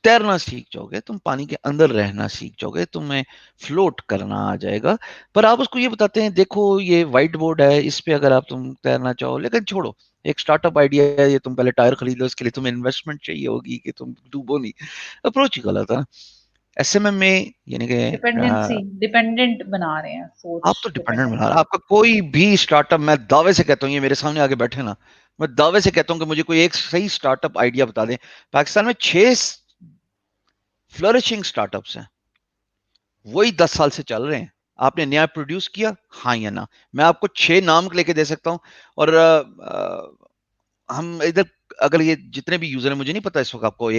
तैरना सीख जाओगे, तुम पानी के अंदर रहना सीख जाओगे, तुम्हें फ्लोट करना आ जाएगा। पर आप उसको ये बताते हैं देखो ये व्हाइट बोर्ड है, इस पे अगर आप तुम तैरना चाहो, लेकिन छोड़ो, एक स्टार्टअप आइडिया है ये, तुम पहले टायर खरीद लो, इसके लिए तुम्हें इन्वेस्टमेंट चाहिए होगी कि तुम डूबो नहीं। अप्रोच ही गलत है। एसएमएम में यानी कि डिपेंडेंट बना रहे हैं, आप सोच तो डिपेंडेंट डिपेंडेंट बना रहे, बना आपका कोई भी स्टार्टअप, मैं दावे से कहता हूँ, ये मेरे सामने आके बैठे ना, मैं दावे से कहता हूँ कि मुझे कोई एक सही स्टार्टअप आइडिया बता दें। पाकिस्तान में 6 फ्लरिशिंग स्टार्टअप्स हैं, वही 10 साल से चल रहे हैं। आपने नया प्रोड्यूस किया, हाँ या ना? मैं आपको 6 नाम लेके दे सकता हूँ। और हम इधर, अगर ये जितने भी यूजर हैं, मुझे नहीं पता इस वक्त आपको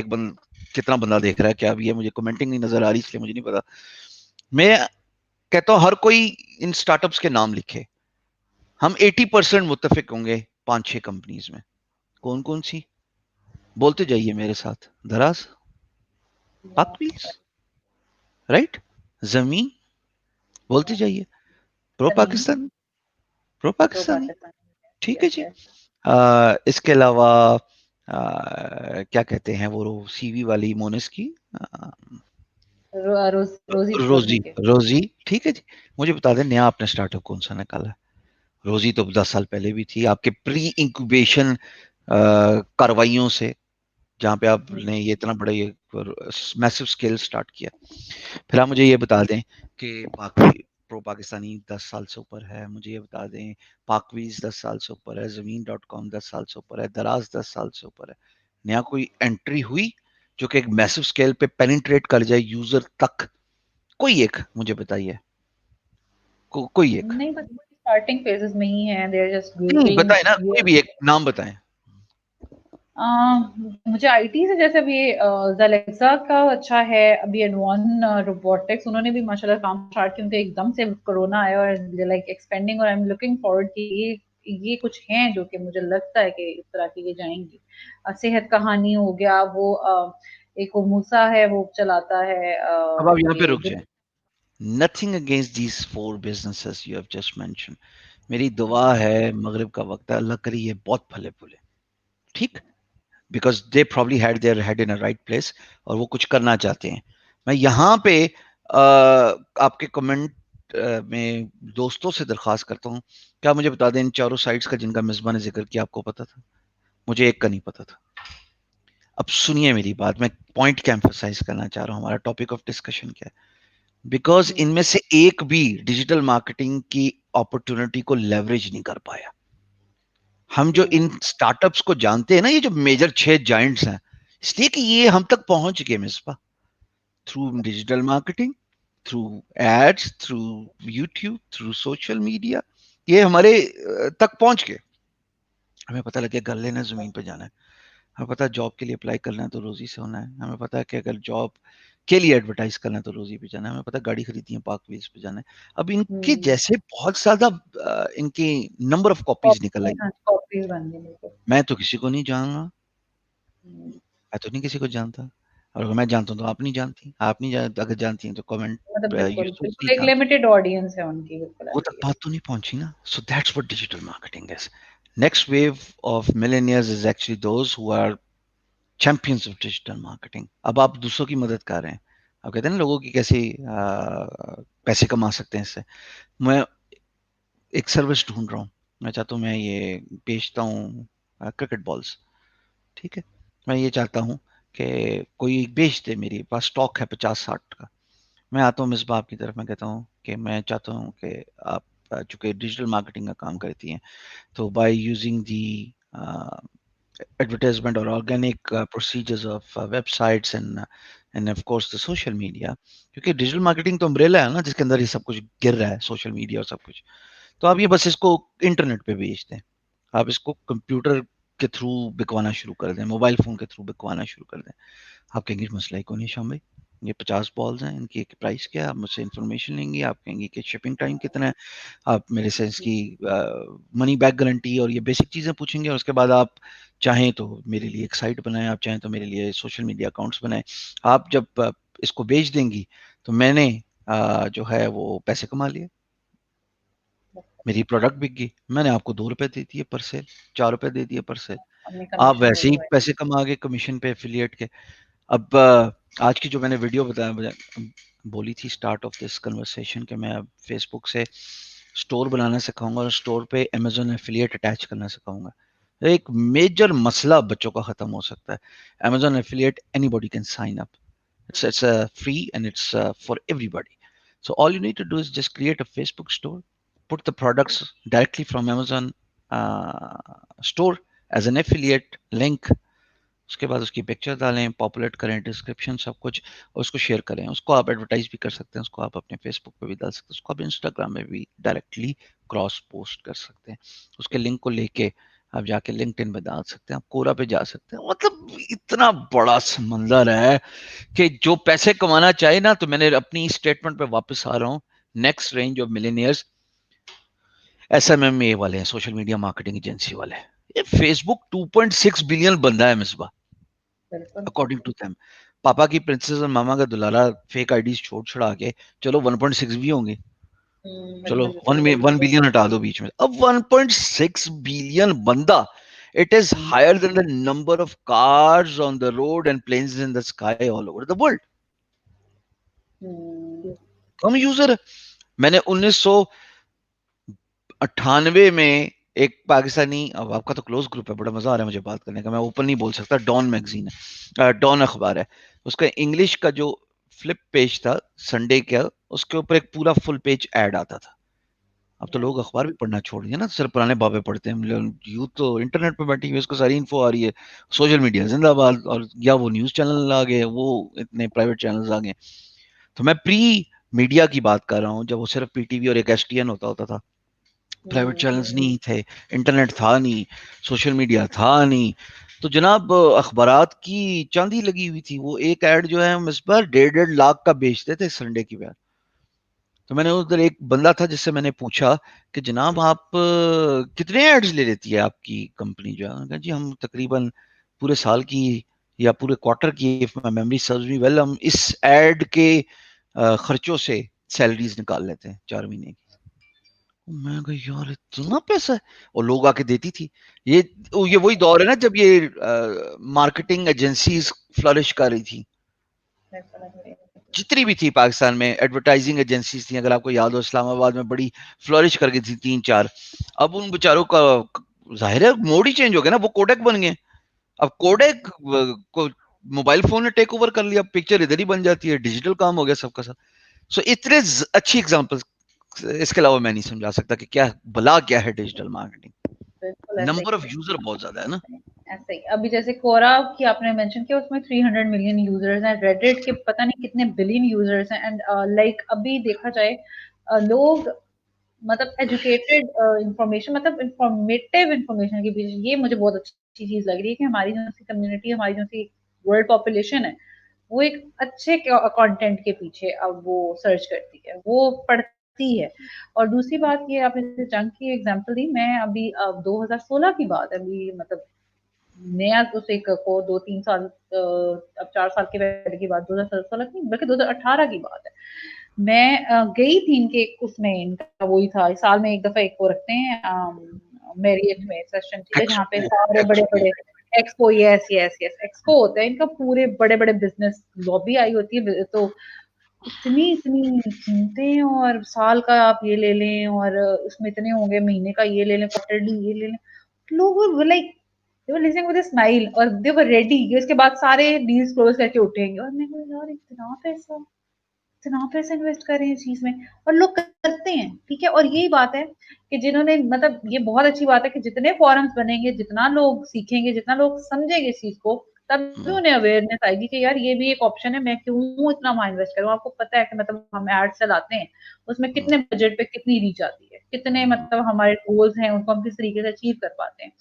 कितना बंदा देख रहा है, क्या भी है, मुझे कमेंटिंग नहीं नजर आ रही, इसलिए मुझे नहीं पता। मैं कहता हूँ हर कोई इन स्टार्टअप्स के नाम लिखे, हम 80% मुत्तफिक होंगे 5-6 कंपनीज में। कौन कौन सी? बोलते जाइए मेरे साथ। दराज, पाकवीज, राइट, जमीन, बोलते जाइए, प्रो तनीम, पाकिस्तान, प्रो प्रो पाकिस्तानी, पाकिस्तान। ठीक है यस जी। यस। इसके अलावा क्या कहते हैं वो सीवी वाली मोनिस की, आ, रोजी रोजी, के। रोजी, ठीक है जी। मुझे बता दें नया आपने स्टार्टअप कौन सा निकाला है? रोजी तो 10 साल पहले भी थी आपके प्री इंक्यूबेशन कार्रवाइयों से, जहां पे आपने ये इतना बड़ा ये मैसिव स्केल स्टार्ट किया। फिर आप मुझे ये बता दें कि बाकी प्रो पाकिस्तानी 10 साल से ऊपर है, मुझे ये बता दें पाकवीज 10 साल से ऊपर है, ज़मीन.com 10 साल से ऊपर है, दराज 10 साल से ऊपर है। नया कोई एंट्री हुई जो कि एक मैसिव स्केल पे पेनिट्रेट कर जाए यूजर तक? कोई एक मुझे बताइए, कोई एक। नहीं, बस स्टार्टिंग फेजेस में ही है, दे आर जस्ट नहीं ग्रोइंग। बताए ना, कोई भी एक नाम बताएं। मुझे आईटी से जैसे अभी ज़ेलेक्सा का अच्छा है, अभी एडवान रोबोटिक्स उन्होंने भी माशाल्लाह काम स्टार्ट किया, उनके एकदम से कोरोना आया और लाइक एक्सपेंडिंग, और आई एम लुकिंग फॉरवर्ड कि ये कुछ हैं जो कि मुझे लगता है कि इस तरह की ये जाएंगी। सेहत कहानी हो गया, वो एक वो मूसा है, वो चलाता है अब आप यहाँ पे ये रुक जाएं। Nothing against these 4 businesses you have just mention. मेरी दुआ है, मगरिब का वक्त है, अल्लाह करे ये बहुत फले फूले, ठीक, because they probably had their head in a right place, और वो कुछ करना चाहते हैं। मैं यहाँ पे आपके कमेंट में दोस्तों से दरख्वास्त करता हूँ, क्या मुझे बता दें इन चारों साइट्स का जिनका मिसबा ने जिक्र किया आपको पता था? मुझे एक का नहीं पता था। अब सुनिए मेरी बात, मैं पॉइंट क्या एम्फोसाइज करना चाह रहा हूँ, हमारा टॉपिक ऑफ डिस्कशन क्या है। बिकॉज इनमें से एक भी डिजिटल मार्केटिंग की अपॉर्चुनिटी को लेवरेज नहीं कर पाया। हम जो इन स्टार्टअप्स को जानते हैं ना, ये जो मेजर 6 जाइंट्स हैं, इसलिए कि ये हम तक पहुंच गए Misba, through digital marketing, through ads, through YouTube, through social media, ये हमारे तक पहुंच गए। हमें पता लग गया घर लेना, जमीन पे जाना है, हमें पता है जॉब के लिए अप्लाई करना है तो रोजी से होना है, हमें पता है कि अगर जॉब के लिए एडवर्टाइज करना है तो रोजी पे जाना है, हमें पता है गाड़ी खरीदनी है पार्क व्हील्स पे जाना है। अब इनके जैसे बहुत ज्यादा इनकी नंबर ऑफ कॉपीज निकल आई। कॉपीज बन गई बिल्कुल। मैं तो किसी को नहीं जानना, मैं तो नहीं किसी को जानता, और अगर मैं जानता हूँ तो आप नहीं जानती, आप नहीं अगर जानती हैं तो कमेंट मतलब बिल्कुल यूजर्स नहीं बिल्कुल एक जानते। लिमिटेड ऑडियंस है उनकी, बिल्कुल वो तक ऐसी है। बात तो नहीं पहुंची ना। So that's what digital marketing is. Next wave of millionaires is actually those who are champions of digital marketing. अब आप दूसरों की मदद कर रहे हैं, आप कहते हैं ना लोगों की कैसे पैसे कमा सकते हैं इससे। मैं एक सर्विस ढूंढ रहा हूँ, मैं चाहता हूँ मैं ये बेचता हूँ क्रिकेट बॉल्स, ठीक है, मैं ये चाहता हूँ कि कोई बेच दे, मेरे पास स्टॉक है 50-60 का। मैं आता हूँ मिसबा आपकी तरफ, मैं कहता हूँ कि मैं चाहता हूँ कि आप चूंकि डिजिटल मार्केटिंग का काम करती हैं, तो by using the advertisement or organic procedures of websites and of course the social media, क्योंकि डिजिटल मार्केटिंग तो अम्ब्रेला है ना जिसके अंदर ये सब कुछ गिर रहा है, सोशल मीडिया और सब कुछ। तो आप ये बस इसको इंटरनेट पे बेच दें, आप इसको कंप्यूटर के थ्रू बिकवाना शुरू कर दें, मोबाइल फोन के थ्रू बिकवाना शुरू कर दें। आप कहेंगे मसला ही कौन है शाम भाई, ये 50 बॉल्स हैं, इनकी एक प्राइस क्या है, आप मुझसे इन्फॉर्मेशन लेंगे, आप कहेंगे कि शिपिंग टाइम कितना है, आप मेरे से इसकी मनी बैक गारंटी और ये बेसिक चीज़ें पूछेंगे, और उसके बाद आप चाहें तो मेरे लिए एक साइट बनाएं, आप चाहें तो मेरे लिए सोशल मीडिया अकाउंट्स बनाएं। आप जब इसको बेच देंगी तो मैंने जो है वो पैसे कमा लिए, मेरी प्रोडक्ट बिक गई, मैंने आपको 2 रुपए दे दिए पर सेल, 4 रुपए दे दिए पर सेल, अपनी आप कमीशन वैसे भी ही हुआ है। पैसे कमा गए कमीशन पे, एफिलिएट के। अब आज की जो मैंने वीडियो बताया बोली थी स्टार्ट ऑफ दिस कन्वर्सेशन कि मैं अब फेसबुक से स्टोर बनाना सिखाऊंगा और स्टोर पे अमेजोन एफिलिएट अटैच करना सिखाऊंगा। एक मेजर मसला बच्चों का खत्म हो सकता है। Amazon affiliate anybody can sign up, it's free and it's for everybody. So all you need to do is just create a Facebook store, put the products directly from Amazon store as an affiliate link, उसके बाद उसकी पिक्चर डालें, पॉपुलेट करें, डिस्क्रिप्शन सब कुछ, और उसको शेयर करें। उसको आप एडवर्टाइज भी कर सकते हैं, उसको आप अपने फेसबुक पे भी डाल सकते हैं, उसको आप इंस्टाग्राम में भी डायरेक्टली क्रॉस पोस्ट कर सकते हैं। उसके लिंक को लेके आप जाके लिंक्डइन पे डाल सकते हैं, आप कोरा पे जा सकते हैं। मतलब इतना बड़ा समंदर है कि जो पैसे कमाना चाहे ना, तो मैंने अपनी स्टेटमेंट पे वापस आ रहा हूँ। Next range of millionaires SMMA वाले हैं, सोशल मीडिया मार्केटिंग एजेंसी वाले। ये फेसबुक 2.6 बिलियन बंदा है मिसबा, बिल्कुल। According to them. पापा की प्रिंसेस और मामा का दुलारा फेक आईडीज छोड़ छुड़ा के, चलो 1.6 भी होंगे, चलो बिल्कुल। 1 बिलियन हटा दो बीच में, अब 1.6 बिलियन बंदा, it is hmm. Higher than the number of cars on the road and planes in the sky all over the world. Hmm. कम यूजर है। मैंने 1998 में एक पाकिस्तानी, अब आपका तो क्लोज ग्रुप है, बड़ा मजा आ रहा है मुझे बात करने का, मैं ओपन नहीं बोल सकता, डॉन मैगजीन है, डॉन अखबार है, उसका इंग्लिश का जो फ्लिप पेज था संडे का, उसके ऊपर एक पूरा फुल पेज ऐड आता था। अब तो लोग अखबार भी पढ़ना छोड़ दिए ना, सिर्फ पुराने बाबे पढ़ते हैं। यूथ तो इंटरनेट पे बैठी हुई है, उसको सारी इन्फो आ रही है, सोशल मीडिया जिंदाबाद, और या वो न्यूज चैनल आ गए, वो इतने प्राइवेट चैनल्स आ गए। तो मैं प्री मीडिया की बात कर रहा हूँ, जब वो सिर्फ पीटीवी और एक एसटीएन होता होता था, प्राइवेट हम्म। चैनल्स नहीं थे, इंटरनेट था नहीं, सोशल मीडिया था नहीं, तो जनाब अखबारात की चांदी लगी हुई थी। वो एक ऐड जो है हम इस बार 1.5 लाख का बेचते थे संडे की बार। तो मैंने उधर एक बंदा था जिससे मैंने पूछा कि जनाब आप कितने एड्स ले लेती है आपकी कंपनी जो है? उन्होंने कहा जी हम तकरीबन पूरे साल की या पूरे क्वार्टर की, if my memory serves me well, हम इस एड के खर्चों से सैलरीज निकाल लेते हैं 4 महीने की। मैं कहा यार इतना पैसा है, और लोग आके देती थी। ये ये वही दौर है ना जब ये मार्केटिंग एजेंसीज फ्लरिश कर रही थी, जितनी भी थी पाकिस्तान में एडवर्टाइजिंग एजेंसीज थी, अगर आपको याद हो इस्लामाबाद में बड़ी फ्लरिश कर गई थी 3-4। अब उन बेचारों का जाहिर है मोड ही चेंज हो गया ना, वो कोडेक बन गए। अब कोडेक को मोबाइल फोन ने टेक ओवर कर लिया, पिक्चर इधर ही बन जाती है, डिजिटल काम हो गया सबका सब। सो इतने अच्छी एग्जांपल इसके अलावा मैं नहीं समझा सकता कि क्या भला क्या है डिजिटल मार्केटिंग। बिल्कुल ऐसे नंबर ऑफ ही यूजर बहुत ज्यादा है ना। ऐसे ही अभी जैसे कोरा की आपने मेंशन किया, उसमें 300 मिलियन यूजर्स हैं, रेडिट के पता नहीं कितने बिलियन यूजर्स हैं। एंड लाइक अभी देखा जाए लोग मतलब एजुकेटेड इंफॉर्मेशन, मतलब इंफॉर्मेटिव इंफॉर्मेशन के पीछे, ये मुझे बहुत अच्छी चीज लग रही है कि हमारी जो सी कम्युनिटी, हमारी जो सी वर्ल्ड पॉपुलेशन है, वो एक अच्छे कंटेंट के पीछे अब वो सर्च करती है, वो पढ़ती है। और दूसरी बात ये, आपने जंग की एग्जांपल दी, मैं अभी 2016 की बात है, अभी मतलब नया उस एक को 2-3 साल अब 4 साल के पहले की बात, 2016 की बल्कि 2018 की बात है। मैं गई थी इनके उसमें, इनका वही था, साल में एक दफा एक वो रखते हैं मेरियट में सेशन, ठीक है, जहाँ पे एक्सपो, सारे बड़े एक्सपो। बड़े expo, yes yes yes, expo होता है इनका, पूरे बड़े बड़े बिजनेस लॉबी आई होती है। तो इतनी इतनी कीमतें, और साल का आप ये ले लें, और उसमें इतने होंगे, महीने का ये ले लें, क्वार्टरली ये ले लें। लोग like they were listening with a smile, और दे वर रेडी कि उसके बाद सारे डील्स क्लोज करके उठेंगे। और मैं कहा यार इतना पैसा इन्वेस्ट करें इस चीज में, और लोग करते हैं, ठीक है। और यही बात है कि जिन्होंने, मतलब ये बहुत अच्छी बात है कि जितने फोरम्स बनेंगे, जितना लोग सीखेंगे, जितना लोग समझेंगे इस चीज को, तभी उन्हें अवेयरनेस आएगी कि यार ये भी एक ऑप्शन है, मैं क्यों इतना वहां इन्वेस्ट करूँ। आपको पता है कि मतलब हम एड चलाते हैं, उसमें कितने बजट पे कितनी रीच आती है, कितने मतलब हमारे गोल्स हैं उनको हम किस तरीके से अचीव कर पाते हैं।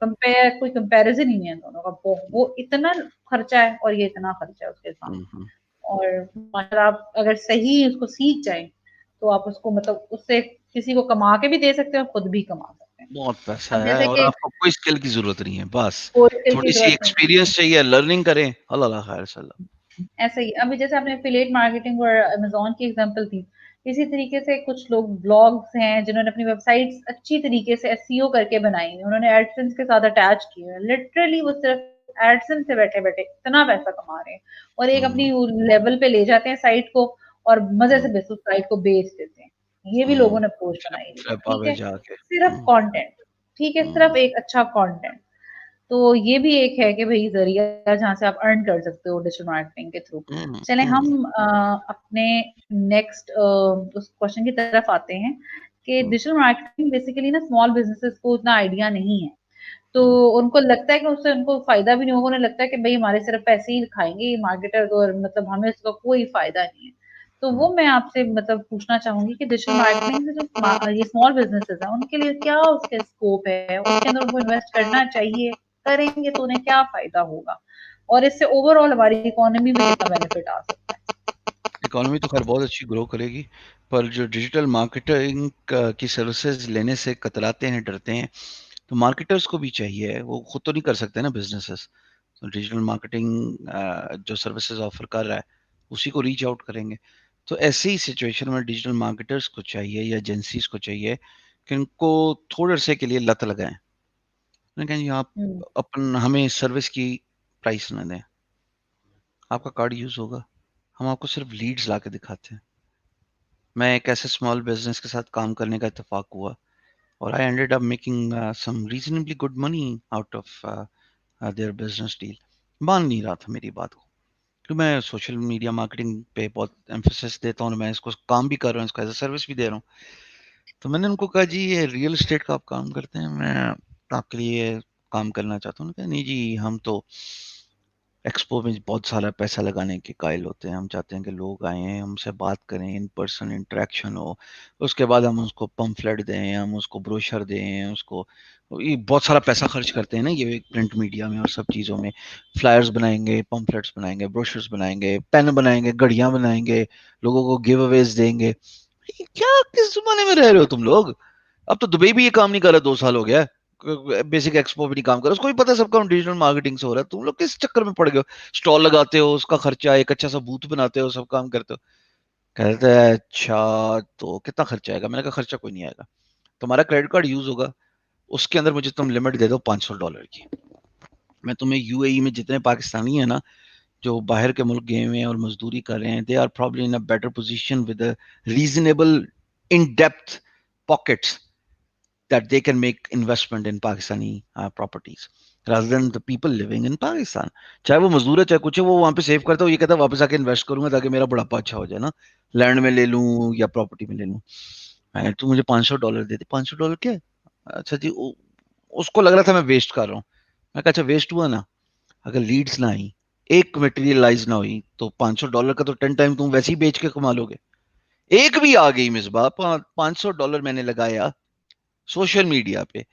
कंपेयर, कोई कंपैरिजन ही नहीं है दोनों का। वो इतना खर्चा है और ये इतना खर्चा है उसके सामने। और मतलब आप अगर सही उसको सीख जाएं, तो आप उसको मतलब उससे किसी को कमा के भी दे सकते हैं और खुद भी कमा सकते हैं। बहुत पैसा अब है जैसे और कि आपको कोई स्किल की जरूरत नहीं है, बस कोई स्किल की थोड़ी सी जरूरत नहीं है। एक्सपीरियंस चाहिए, लर्निंग करें, अल्लाह खैर सल्ला। ऐसा ही अभी जैसे आपने एफिलिएट मार्केटिंग और अमेज़न की एग्ज़ाम्पल दी, इसी तरीके से कुछ लोग ब्लॉग्स हैं जिन्होंने अपनी वेबसाइट्स अच्छी तरीके से एसईओ करके बनाई हैं, उन्होंने एडसेंस के साथ अटैच किए हैं। लिटरली वो सिर्फ एडसेंस से बैठे-बैठे इतना पैसा कमा रहे हैं और एक अपनी हम्म, लेवल पे ले जाते हैं साइट को और मज़े हम्म, से बस उस साइट को बेच देते हैं। ये भी लोगों ने पोस्ट बनाई हुई है, ठीक पावे है? जाके। सिर्फ कंटेंट, ठीक है? हम्म, सिर्फ एक अच्छा कंटेंट। तो ये भी एक है कि भई ज़रिया जहाँ से आप अर्न कर सकते हो डिजिटल मार्केटिंग के थ्रू। हम्म, चलें हम्म, हम अपने नेक्स्ट उस क्वेश्चन की तरफ आते हैं कि हम्म, डिजिटल मार्केटिंग बेसिकली ना स्मॉल बिज़नेसेस को उतना आइडिया नहीं है। तो हम्म, उनको लगता है कि उससे उनको फ़ायदा भी नहीं होगा, उन्हें लगता है कि भई हमारे सिर्फ पैसे ही खाएँगे ये मार्केटर्स और मतलब हमें इसका कोई फ़ायदा नहीं है। तो हम्म। वो मैं आपसे मतलब पूछना चाहूँगी कि डिजिटल मार्केटिंग से जो ये स्मॉल बिज़नेसेस हैं, उनके लिए क्या उसके स्कोप है? उसके अंदर उनको इन्वेस्ट करना चाहिए? करेंगे तो उन्हें क्या फ़ायदा होगा? और इससे ओवरऑल हमारी इकोनॉमी में कितना बेनिफिट आ सकता है? इकोनॉमी तो खैर बहुत अच्छी ग्रो करेगी, पर जो डिजिटल मार्केटिंग की सर्विसेज लेने से कतराते हैं, डरते हैं, तो मार्केटर्स को भी चाहिए, वो खुद तो नहीं कर सकते ना बिजनेसेस। तो डिजिटल मार्केटिंग जो सर्विसेज ऑफर कर रहा है उसी को रीच आउट करेंगे। तो ऐसी ही सिचुएशन में डिजिटल मार्केटर्स को चाहिए या एजेंसीज को चाहिए कि उनको थोड़े अरसे के लिए लत लगाएं। उन्हें कहें जी आप हुँ, अपन हमें सर्विस की प्राइस न दें, आपका कार्ड यूज होगा, हम आपको सिर्फ लीड्स ला के दिखाते हैं। मैं एक ऐसे स्मॉल बिजनेस के साथ काम करने का इत्तेफाक हुआ और I ended up making some reasonably good money out of their business deal. मान नहीं रहा था मेरी बात को, तो मैं सोशल मीडिया मार्केटिंग पे बहुत एम्फोसिस देता हूँ और मैं इसको काम भी कर रहा हूँ, इसको एज अ सर्विस भी दे रहा हूँ। तो मैंने उनको कहा जी ये रियल एस्टेट का आप काम करते हैं, मैं आपके लिए काम करना चाहता हूँ। उन्होंने कहा नहीं जी हम तो एक्सपो में बहुत सारा पैसा लगाने के कायल होते हैं, हम चाहते हैं कि लोग आएँ, हमसे बात करें, इन पर्सन इंटरेक्शन हो, उसके बाद हम उसको पम्फलेट दें, हम उसको ब्रोशर दें, उसको ये बहुत सारा पैसा खर्च करते हैं ना ये प्रिंट मीडिया में और सब चीज़ों में। फ्लायर्स बनाएंगे, पम्फलेट्स बनाएंगे, ब्रोशर्स बनाएंगे, पेन बनाएंगे, घड़ियां बनाएंगे, लोगों को गिव अवेज देंगे। ये क्या किस जमाने में रह रहे हो तुम लोग? अब तो दुबई भी ये काम नहीं कर रहा, 2 साल हो गया। बेसिक एक्सपो भी नहीं काम कर रहा, उसको भी पता है सबका डिजिटल मार्केटिंग से हो रहा है। तुम लोग किस चक्कर में पड़ गए हो? स्टॉल लगाते हो, उसका खर्चा, एक अच्छा सा बूथ बनाते हो, सब काम करते हो। कहते हैं अच्छा तो कितना खर्चा आएगा? मैंने कहा खर्चा कोई नहीं आएगा, तुम्हारा क्रेडिट कार्ड यूज होगा, उसके अंदर मुझे तुम लिमिट दे दो $500 की। मैं तुम्हें यूएई में जितने पाकिस्तानी है ना जो बाहर के मुल्क गए हुए हैं और मजदूरी कर रहे हैं, they are probably in a better position with reasonable in depth pockets that they can make investment in Pakistani properties rather than the people living in Pakistan. चाहे वो मजदूर है चाहे कुछ है, वो वहां पे सेव करता है, ये कहता है वापस आके इन्वेस्ट करूंगा ताकि मेरा बुढ़ापा अच्छा हो जाए ना, लैंड में ले लूं या प्रॉपर्टी में ले लूं। तू मुझे $500 दे दे। $500 क्या? अच्छा जी उसको लग रहा था मैं वेस्ट कर रहा हूँ। मैं कहा अच्छा वेस्ट हुआ ना, अगर लीड्स ना आई, एक मटेरियलाइज ना हुई, तो $500 का तो 10 टाइम तुम वैसे ही बेच के कमा लोगे। एक भी आ गई मिसबा, $500 मैंने लगाया सोशल मीडिया पे,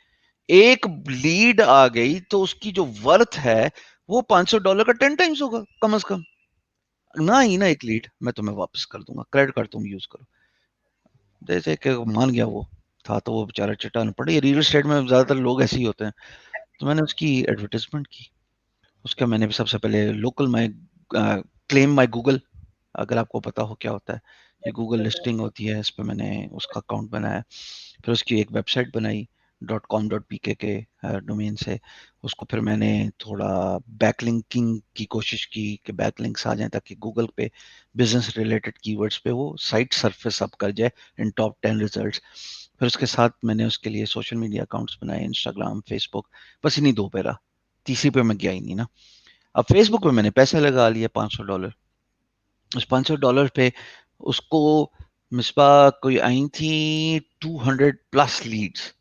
एक लीड आ गई तो उसकी जो वर्थ है वो $500 का 10 टाइम्स होगा कम से कम। ना ही ना एक लीड, मैं तुम्हें वापस कर दूंगा, क्रेडिट कार्ड तुम यूज करो। जैसे कि मान गया वो, था तो वो बेचारा चिट्टा न पड़े। रियल एस्टेट में ज्यादातर लोग ऐसे ही होते हैं। तो मैंने उसकी एडवर्टाइजमेंट की, उसका मैंने भी सबसे पहले local my claim my Google, अगर आपको पता हो क्या होता है, ये गूगल बिल्कुल। लिस्टिंग होती है, इस पर मैंने उसका अकाउंट बनाया। फिर उसकी एक वेबसाइट बनाई .com.pk के डोमेन से। उसको फिर मैंने थोड़ा बैकलिंकिंग की कोशिश की कि बैकलिंक्स आ जाएं ताकि गूगल पे बिजनेस रिलेटेड कीवर्ड्स पे वो साइट सरफेस अप कर जाए इन टॉप 10 रिजल्ट्स। फिर उसके साथ मैंने उसके लिए सोशल मीडिया अकाउंट्स बनाए, इंस्टाग्राम, फेसबुक। बस इन्हीं दो पे रहा, तीसरी पे मैं गया ही नहीं ना। अब फेसबुक पे मैंने पैसे लगा लिए $500। उस $500 पे उसको मिसबा कोई आई थी 200+ लीड्स,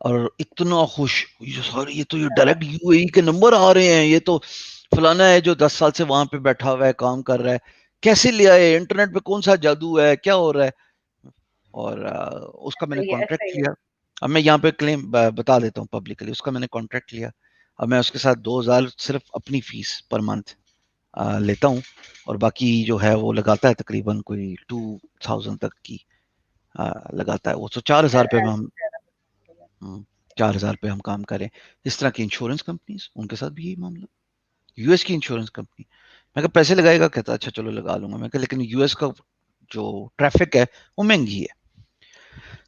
और इतना खुश, ये सारे ये तो ये डायरेक्ट यूएई के नंबर आ रहे हैं, ये तो फलाना है जो 10 साल से वहां पे बैठा हुआ है काम कर रहा है, कैसे ले आए, इंटरनेट पे कौन सा जादू है, क्या हो रहा है। और उसका मैंने सही है, ऐसा ही कॉन्ट्रैक्ट है। लिया। अब मैं यहाँ पे क्लेम बता देता हूँ पब्लिकली, उसका मैंने कॉन्ट्रैक्ट लिया। अब मैं उसके साथ 2,000 सिर्फ अपनी फीस पर मंथ लेता हूँ, और बाकी जो है वो लगाता है तकरीबन कोई 2,000 तक की लगाता है वो, तो 4,000 रुपये में हम, 4,000 पे हम काम करें। इस तरह की इंश्योरेंस कंपनीज, उनके साथ भी यही मामला। यूएस की इंश्योरेंस कंपनी, मैं कहा पैसे लगाएगा, कहता अच्छा चलो लगा लूंगा। मैं कहा लेकिन यूएस का जो ट्रैफिक है वो महंगी है,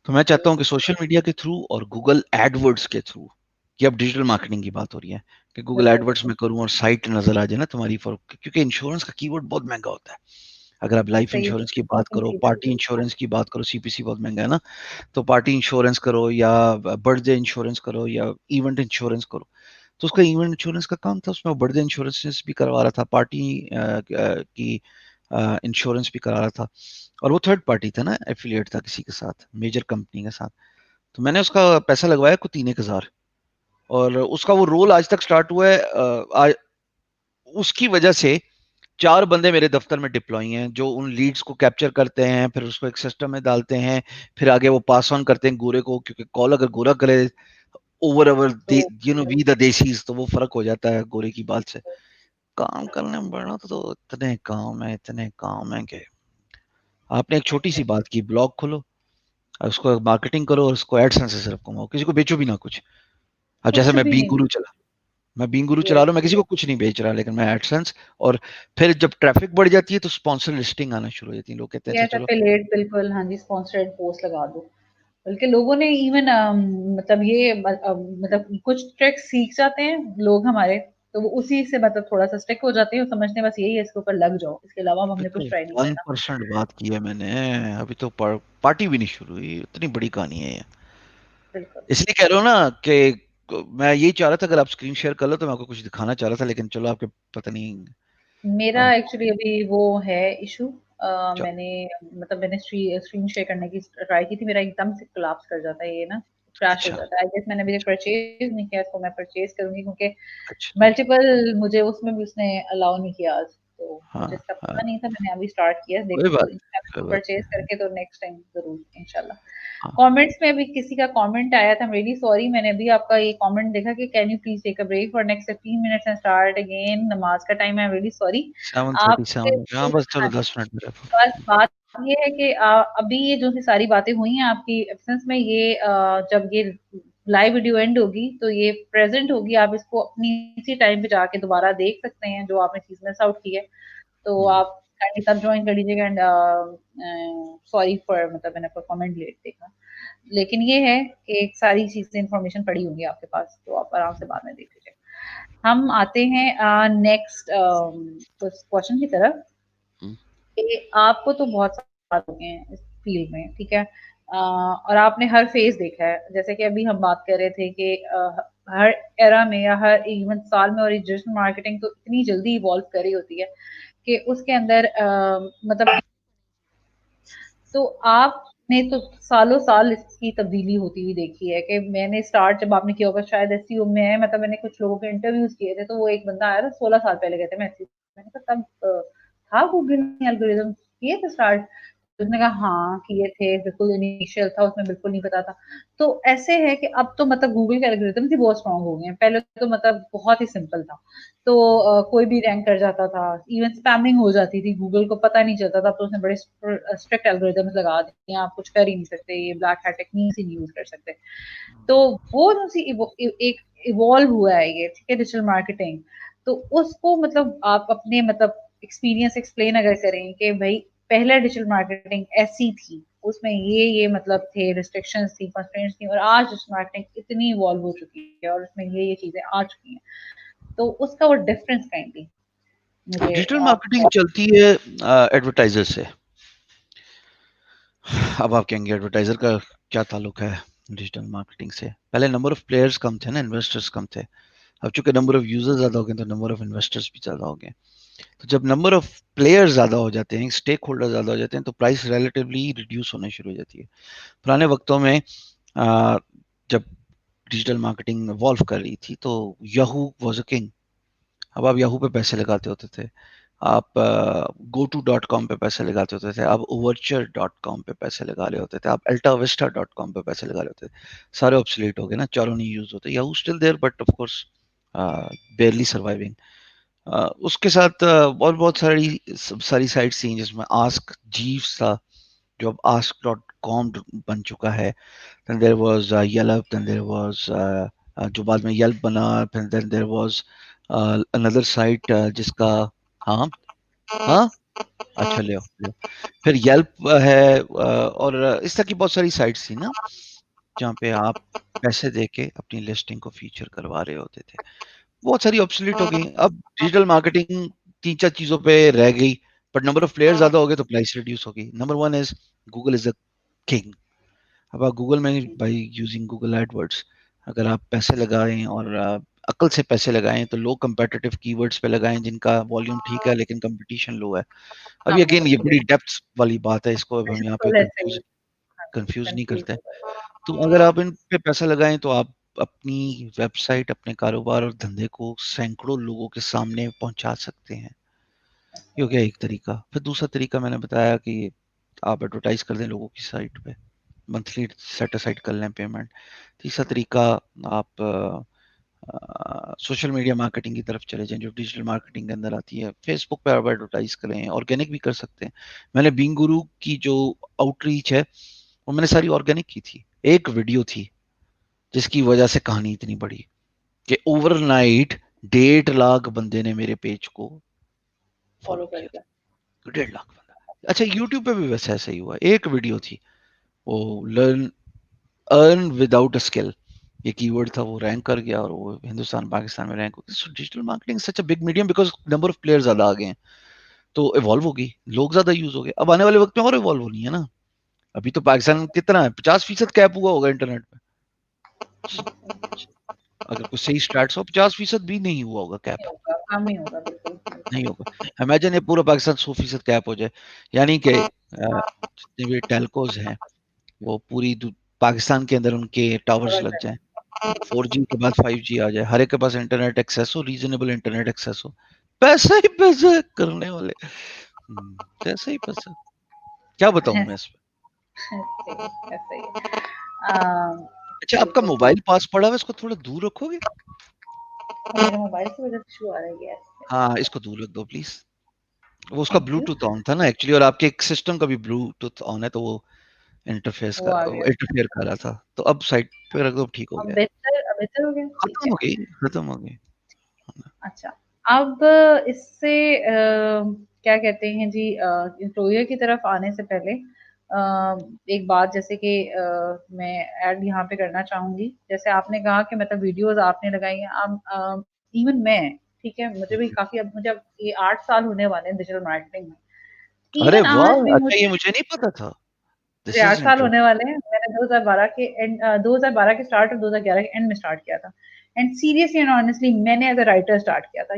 तो मैं चाहता हूँ कि सोशल मीडिया के थ्रू और गूगल एडवर्ड्स के थ्रू, कि अब डिजिटल मार्केटिंग की बात हो रही है, कि गूगल बिल्कुल एडवर्ड्स में करूँ और साइट नजर आ जाए ना तुम्हारी, फॉर क्योंकि इंश्योरेंस का कीवर्ड बहुत महंगा होता है। अगर आप लाइफ सही इंश्योरेंस की बात शॉपिंग करो, सीजन पार्टी इंश्योरेंस की बात करो, सीपीसी बहुत महंगा है ना, तो पार्टी इंश्योरेंस करो या बर्थडे इंश्योरेंस करो या इवेंट इंश्योरेंस करो। तो उसका इवेंट इंश्योरेंस का काम था, उसमें बर्थडे इंश्योरेंस भी करवा रहा था, पार्टी की इंश्योरेंस भी करा रहा था, और वो थर्ड पार्टी था ना, एफिलिएट था किसी के साथ, मेजर कंपनी के साथ। तो मैंने उसका पैसा लगवाया कुछ 3-1 हजार, और उसका वो रोल आज तक स्टार्ट हुआ है। उसकी वजह से 4 बंदे मेरे दफ्तर में डिप्लॉय हैं, जो उन लीड्स को कैप्चर करते हैं, फिर उसको एक सिस्टम में डालते हैं, फिर आगे वो पास ऑन करते हैं गोरे को, क्योंकि कॉल अगर गोरा करे ओवर अवर, तो you know we the desis, तो वो फर्क हो जाता है गोरे की बात से। काम करने में बढ़ना तो इतने काम है कि आपने एक छोटी सी बात की, ब्लॉग खोलो, उसको मार्केटिंग करो और उसको एडसेंस से सिर्फ कमाओ, किसी को बेचो भी ना कुछ। अब जैसे कुछ मैं भी बी नहीं। गुरु चला, मैं बीइंग गुरु चला यस, रहा हूँ, मैं किसी को कुछ नहीं बेच रहा, लेकिन मैं एडसेंस, और फिर जब ट्रैफिक बढ़ जाती है तो स्पॉन्सर लिस्टिंग आना शुरू हो जाती है, लोग कहते हैं अच्छा यस चलो। एफिलिएट बिल्कुल, हाँ जी, स्पॉन्सर्ड पोस्ट लगा दो। बल्कि लोगों ने इवन मतलब ये मतलब कुछ ट्रिक्स सीख जाते हैं लोग हमारे, तो वो उसी से मतलब थोड़ा-सा स्टिक हो जाते हैं और समझते हैं बस यही है, इसके ऊपर लग जाओ, इसके अलावा अब अभी हमने तो कुछ ट्राई नहीं करना। 1% बात की है मैंने, अभी तो पार्टी भी नहीं शुरू हुई, इतनी बड़ी कहानी है ये। बिल्कुल। इसलिए कह रहा हूँ ना कि मैं यही चाह रहा था, अगर आप स्क्रीन शेयर कर लो तो मैं आपको कुछ दिखाना चाह रहा था, लेकिन चलो आपके पता नहीं। मेरा अ, एक्चुअली अभी वो है इश्यू, चलो, मैंने मतलब मैंने स्क्रीन शेयर करने की ट्राई की थी, मेरा एकदम से कोलैप्स कर जाता है ये ना, क्रैश हो अच्छा जाता है। आई गेस मैंने अभी तक परचेज़ नहीं किया, इसको मैं परचेज़ करूँगी क्योंकि अच्छा, मल्टीपल मुझे उसमें भी उसने अलाउ नहीं किया आज, तो हाँ मुझे इसका हाँ, पता नहीं था, मैंने अभी स्टार्ट किया, कोई देखो बात तो कोई इंशाल्लाह बात परचेज़ नहीं। करके तो नेक्स्ट टाइम ज़रूर इंशाल्लाह। हाँ, कमेंट्स में अभी किसी का कमेंट आया था, आई एम रियली सॉरी, मैंने अभी आपका ये कमेंट देखा कि can you please take a break for next 15 minutes and start again, नमाज का टाइम है, आई एम रियली सॉरी। आप 7:37, हाँ बस चलो हाँ, 10 मिनट मेरे को। बस बात ये है कि अभी ये जो सी सारी बातें हुई हैं आपकी एब्सेंस में, ये जब ये लाइव वीडियो एंड होगी तो ये प्रेजेंट होगी, आप इसको अपनी इसी टाइम पे जाके दोबारा देख सकते हैं जो आपने चीज मिस आउट की है। तो हम्म, आप काइंडली तब ज्वाइन कर लीजिएगा एंड सॉरी फॉर मतलब मैंने आपका कमेंट लेट देखा, लेकिन ये है कि एक सारी चीजें इन्फॉर्मेशन पड़ी होंगी आपके पास, तो आप आराम से बाद में देख लीजिए। हम आते हैं नेक्स्ट क्वेश्चन की तरफ, हम्म, कि आपको तो बहुत साल हो गए हैं इस फील्ड में, ठीक है, और आपने हर फेज देखा है, जैसे कि अभी हम बात कर रहे थे कि हर एरा में या हर इवन साल में, और डिजिटल मार्केटिंग तो इतनी जल्दी इवॉल्व कर रही होती है कि उसके अंदर मतलब, तो आपने तो सालों साल इसकी तब्दीली होती हुई देखी है, कि मैंने स्टार्ट जब आपने किया होगा शायद एसईओ में, मतलब मैंने कुछ लोगों के इंटरव्यूज किए थे, तो वो एक बंदा आया था 16 साल पहले गए थे मैं एसईओ, मैंने कहा तब था गूगल ने एल्गोरिदम किए थे स्टार्ट, उसने कहा हाँ किए थे, बिल्कुल इनिशियल था, उसमें बिल्कुल नहीं पता था। तो ऐसे है कि अब तो मतलब गूगल के एल्गोरिदम भी बहुत स्ट्रांग हो गए हैं, पहले तो मतलब बहुत ही सिंपल था, तो कोई भी रैंक कर जाता था, इवन स्पैमिंग हो जाती थी, गूगल को पता नहीं चलता था, तो उसने बड़े स्ट्रिक्ट एल्गोरिदम्स लगा दिए, आप कुछ कर ही नहीं सकते, ये ब्लैक हैट टेक्निक्स ही नहीं यूज कर सकते। तो वो जो सी एक इवॉल्व हुआ है ये, ठीक है, डिजिटल मार्केटिंग, तो उसको मतलब आप अपने मतलब एक्सपीरियंस एक्सप्लेन अगर करें कि भाई पहले डिजिटल मार्केटिंग ऐसी थी, उसमें ये मतलब थे, रिस्ट्रिक्शंस थी, कंस्ट्रेंट्स थी, और आज डिजिटल मार्केटिंग इतनी इवॉल्व हो चुकी है और उसमें ये चीजें आ चुकी हैं, तो उसका वो डिफरेंस काइंडली मुझे डिजिटल आप। मार्केटिंग चलती है एडवर्टाइजर से। अब आप कहेंगे एडवर्टाइजर का क्या ताल्लुक है डिजिटल मार्केटिंग से? पहले नंबर ऑफ प्लेयर्स कम थे ना, इन्वेस्टर्स कम थे। अब चूंकि नंबर ऑफ यूजर्स ज्यादा हो गए तो नंबर ऑफ इन्वेस्टर्स भी ज्यादा हो गए। तो जब नंबर ऑफ प्लेयर्स ज्यादा हो जाते हैं, स्टेक होल्डर ज्यादा हो जाते हैं, तो प्राइस रिलेटिवली रिड्यूस होने शुरू हो जाती है। पुराने वक्तों में जब डिजिटल मार्केटिंग इवॉल्व कर रही थी तो याहू वाज अ किंग। अब आप याहू पे पैसे लगाते होते थे, आप GoTo.com पे पैसे लगाते होते थे, आप Overture.com पे पैसे लगा रहे होते थे, आप AltaVista.com पे पैसे लगा रहे होते थे। सारे ऑब्सोलीट हो गए ना, चारों नहीं यूज होते। Yahoo still there but of course barely surviving. उसके साथ और बहुत सारी सारी साइट्स थी, जिसमें आस्क जीव्स था, जो अब ask.com बन चुका है। then there was Yelp, then there was जो बाद में Yelp बना, फिर then there was another site जिसका हाँ हाँ, अच्छा ले आओ, ले आओ। फिर येल्प है, और इस तरह की बहुत सारी साइट्स थी ना, जहाँ पे आप पैसे दे के अपनी लिस्टिंग को फीचर करवा रहे होते थे। बहुत सारी ऑब्सोलीट हो गई। अब डिजिटल मार्केटिंग 3-4 चीज़ों पे रह गई, बट नंबर ऑफ प्लेयर्स ज़्यादा हो गए तो प्राइस रिड्यूस हो गई। Number 1 is Google is the king. अब आप गूगल में बाय यूजिंग गूगल एडवर्ड्स अगर आप पैसे लगाएं और अक्ल से पैसे लगाएं तो लो कंपेटिटिव कीवर्ड्स पे लगाएं जिनका वॉल्यूम ठीक है लेकिन कंपटीशन लो है। अभी हाँ, अगेन ये बड़ी डेप्थ वाली बात है, इसको अब हम यहाँ पे बिल्कुल ऐसे ही। कंफ्यूज कंफ्यूज नहीं कंफ्यूज करते। हो गए। तो अगर आप इन पे पैसा लगाएं तो आप अपनी वेबसाइट, अपने कारोबार और धंधे को सैकड़ों लोगों के सामने पहुंचा सकते हैं। ये हो गया एक तरीका। फिर दूसरा तरीका मैंने बताया कि आप एडवर्टाइज कर दें लोगों की साइट पे, मंथली सेट असाइड कर लें पेमेंट। तीसरा तरीका, आप सोशल मीडिया मार्केटिंग की तरफ चले जाएं जो डिजिटल मार्केटिंग के अंदर आती है। फेसबुक पे आप एडवर्टाइज करें, ऑर्गेनिक भी कर सकते हैं। मैंने बीइंग गुरु की जो आउटरीच है वो मैंने सारी ऑर्गेनिक की थी। एक वीडियो थी जिसकी वजह से कहानी इतनी बड़ी कि ओवरनाइट 1.5 लाख बंदे ने मेरे पेज को फॉलो फॉलो कर किया लिया। था। 1.5 लाख बंदा। अच्छा, यूट्यूब पे भी वैसे ऐसा ही हुआ। एक वीडियो थी, वो learn earn without a skill, ये कीवर्ड था, वो रैंक कर गया और वो हिंदुस्तान पाकिस्तान में रैंक हो गया। So digital marketing such a big medium because number of players ज्यादा आ गए हैं, तो इवॉल्व हो गई, लोग ज्यादा यूज हो गए। अब आने वाले वक्त में और इवॉल्व होनी है ना। अभी तो पाकिस्तान कितना है, 50% कैप हुआ होगा इंटरनेट पे। अगर कुछ सही स्टार्ट हो, 50% भी नहीं हुआ होगा कैप। नहीं होगा, काम नहीं होगा, बिल्कुल, नहीं बिल्कुल। होगा। इमेजिन ये पूरा पाकिस्तान 100% कैप हो जाए, यानी कि जितने भी टेलकोज हैं वो पूरी पाकिस्तान के अंदर उनके टावर्स कवर लग कर जाएं, 4G के बाद 5G आ जाए, हर एक के पास इंटरनेट एक्सेस हो, रीजनेबल इंटरनेट एक्सेस हो, पैसा ही पैसा करने वाले। पैसा ही पैसा। क्या बताऊं मैं ऐसे इस पे। ही, ऐसे ही। अ, अच्छा, आपका बिल्कुल। मोबाइल पास पड़ा हुआ है, इसको थोड़ा दूर रखोगे। मेरे मोबाइल की वजह से इशू आ रही है। हाँ, इसको दूर रख दो प्लीज। वो उसका थैंक यू। ब्लूटूथ ऑन था ना एक्चुअली, और आपके एक सिस्टम का भी ब्लूटूथ ऑन है, तो वो इंटरफेस वो का आ गया। इंटरफेयर कर रहा था। तो अब साइड पे रख दो, ठीक हो अब गया। बेहतर, अब बेहतर हो गया? ठीक खत्म है। हो गई, खत्म हो गई। अच्छा, अब इससे क्या कहते हैं जी, एम्प्लॉयर की तरफ आने से पहले एक बात, जैसे कि मैं ऐड यहाँ पे करना चाहूँगी। जैसे आपने कहा कि मतलब वीडियोज़ आपने लगाई हैं, अब इवन मैं, ठीक है, मुझे भी काफ़ी, अब मुझे अब ये 8 साल होने वाले हैं डिजिटल मार्केटिंग में। अरे इवन आज वाह, भी अच्छा ये मुझे नहीं पता था। मुझे दिस 8 इज साल होने इंटरेस्टिंग। वाले हैं। मैंने 2012 के एंड 2012 के स्टार्ट और 2011 के एंड में स्टार्ट किया था। एंड सीरियसली एंड ऑनेस्टली मैंने एज़ अ राइटर स्टार्ट किया था,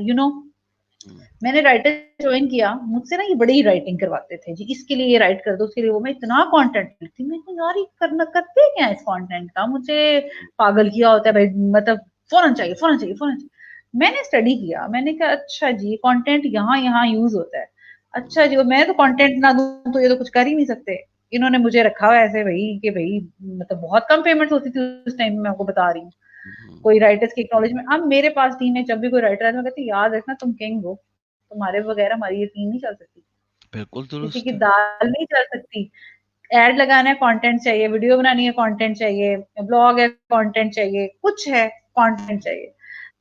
मैंने राइटर जॉइन किया, मुझसे ना ये बड़ी ही राइटिंग करवाते थे जी, इसके लिए ये राइट कर दो, उसके लिए वो। मैं इतना कंटेंट लिखती, मैं तो यार ये करना करते क्या है इस कंटेंट का, मुझे पागल किया होता है भाई, मतलब फौरन चाहिए, फौरन चाहिए, फौरन चाहिए। मैंने स्टडी किया, मैंने कहा अच्छा जी कंटेंट यहाँ यहाँ यूज होता है। अच्छा जी, मैं तो कंटेंट ना दूं तो ये तो कुछ कर ही नहीं सकते। इन्होंने मुझे रखा हुआ ऐसे भाई कि भाई, मतलब बहुत कम पेमेंट होती थी उस टाइम में, मैं आपको बता रही हूँ। कोई राइटर्स की एक्नॉलेजमेंट, अब मेरे पास टीम है, जब भी कोई राइटर आता है मैं कहती याद रखना तुम किंग हो, तुम्हारे बगैर हमारी ये टीम नहीं चल सकती, बिल्कुल किसी की दुरुस्त है। दाल नहीं चल सकती। एड लगाना है कंटेंट चाहिए, वीडियो बनानी है कंटेंट चाहिए, ब्लॉग है कंटेंट चाहिए, कुछ है कंटेंट चाहिए।